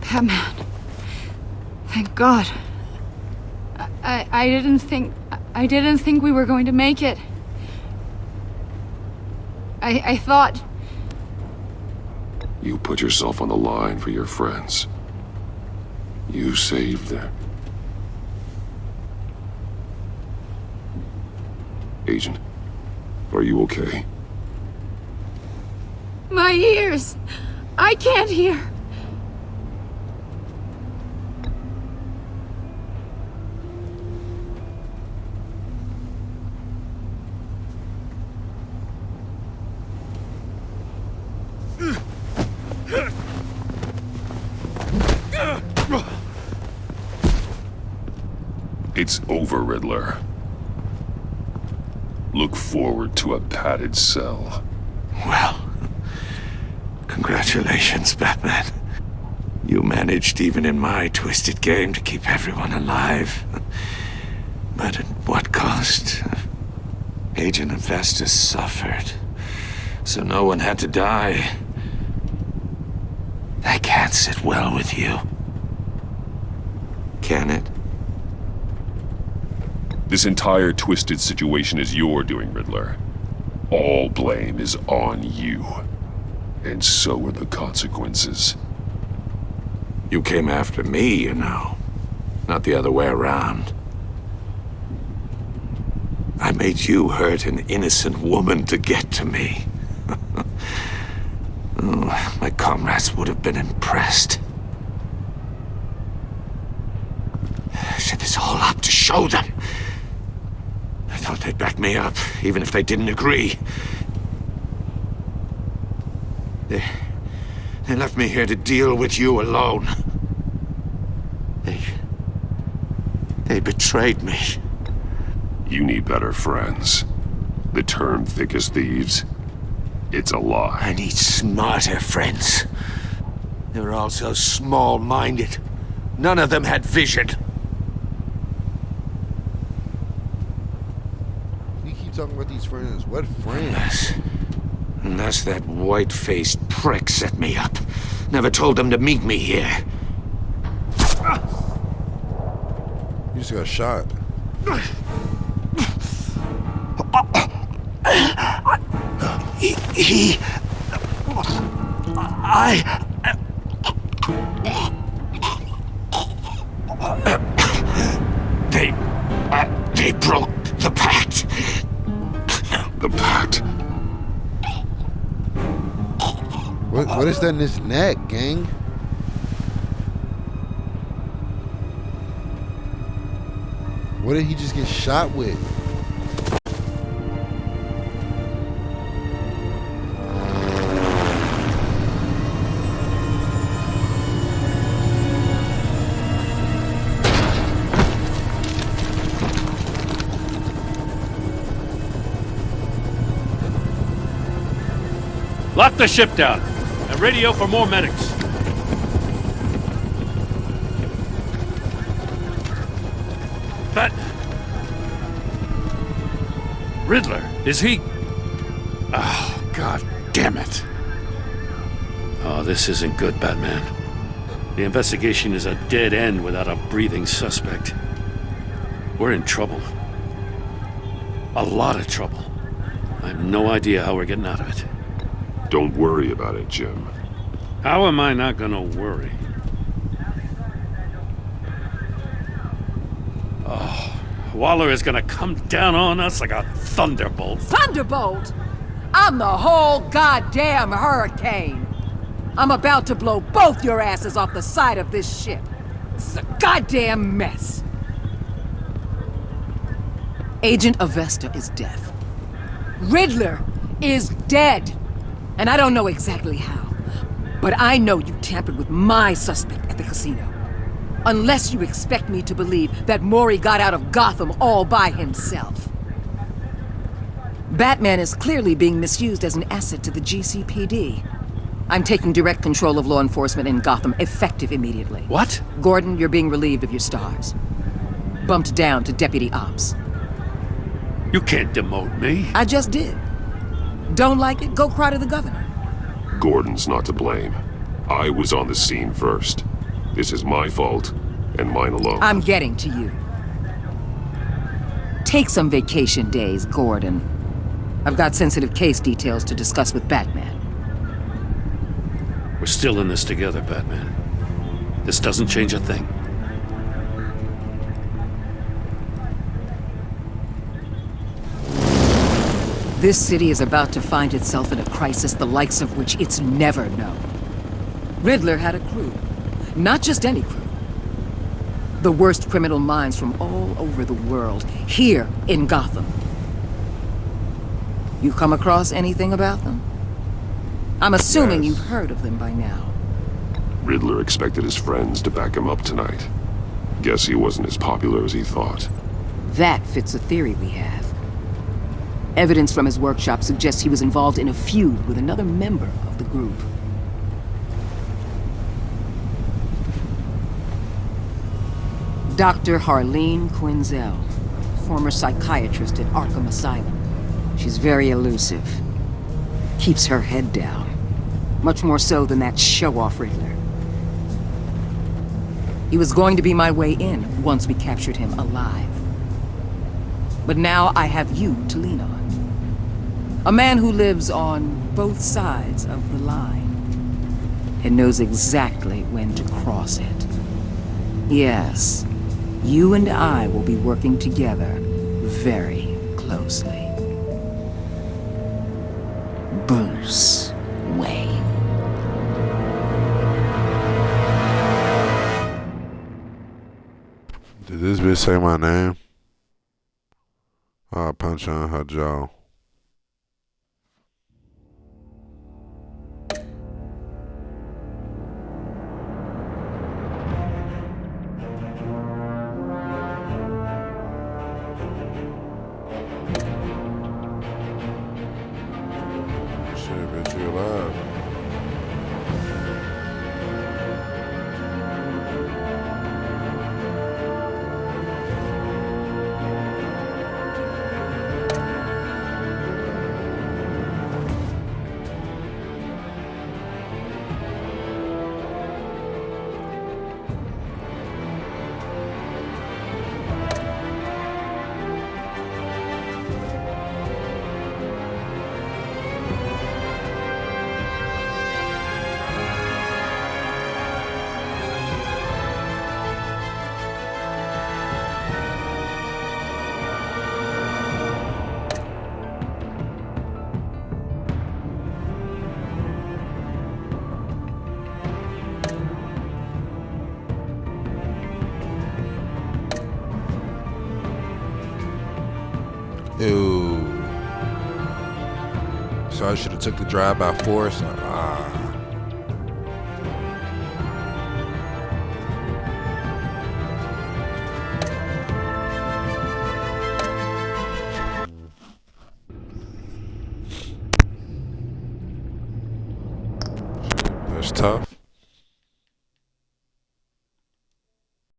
Batman. Thank God. I didn't think we were going to make it. I thought... You put yourself on the line for your friends. You saved them. Agent, are you okay? My ears! I can't hear! It's over, Riddler. Look forward to a padded cell. Well, congratulations, Batman. You managed, even in my twisted game, to keep everyone alive. But at what cost? Agent Avestus suffered, so no one had to die. That can't sit well with you. Can it? This entire twisted situation is your doing, Riddler. All blame is on you. And so are the consequences. You came after me, you know. Not the other way around. I made you hurt an innocent woman to get to me. Oh, my comrades would have been impressed. I set this all up to show them. I thought they'd back me up, even if they didn't agree. They left me here to deal with you alone. They betrayed me. You need better friends. The term thick as thieves, it's a lie. I need smarter friends. They were all so small-minded. None of them had vision. You keep talking about these friends. What friends? Unless that white-faced prick set me up. Never told them to meet me here. You just got shot. They broke the pact. The pact? What is that in his neck, gang? What did he just get shot with? Lock the ship down and radio for more medics. Riddler, is he? Oh, God damn it. Oh, this isn't good, Batman. The investigation is a dead end without a breathing suspect. We're in trouble. A lot of trouble. I have no idea how we're getting out of it. Don't worry about it, Jim. How am I not gonna worry? Oh, Waller is gonna come down on us like a thunderbolt. Thunderbolt? I'm the whole goddamn hurricane. I'm about to blow both your asses off the side of this ship. This is a goddamn mess. Agent Avesta is dead. Riddler is dead. And I don't know exactly how, but I know you tampered with my suspect at the casino. Unless you expect me to believe that Maury got out of Gotham all by himself. Batman is clearly being misused as an asset to the GCPD. I'm taking direct control of law enforcement in Gotham, effective immediately. What? Gordon, you're being relieved of your stars. Bumped down to Deputy Ops. You can't demote me. I just did. Don't like it? Go cry to the governor. Gordon's not to blame. I was on the scene first. This is my fault, and mine alone. I'm getting to you. Take some vacation days, Gordon. I've got sensitive case details to discuss with Batman. We're still in this together, Batman. This doesn't change a thing. This city is about to find itself in a crisis the likes of which it's never known. Riddler had a crew. Not just any crew. The worst criminal minds from all over the world, here in Gotham. You come across anything about them? I'm assuming you've heard of them by now. Riddler expected his friends to back him up tonight. Guess he wasn't as popular as he thought. That fits a theory we have. Evidence from his workshop suggests he was involved in a feud with another member of the group. Dr. Harleen Quinzel, former psychiatrist at Arkham Asylum. She's very elusive. Keeps her head down. Much more so than that show-off Riddler. He was going to be my way in once we captured him alive. But now I have you to lean on. A man who lives on both sides of the line and knows exactly when to cross it. Yes, you and I will be working together very closely. Bruce Wayne. Did this bitch say my name? I'll punch her in her jaw. Shit, bitch, you alive. Ew. So I should have took the drive by force. That's tough.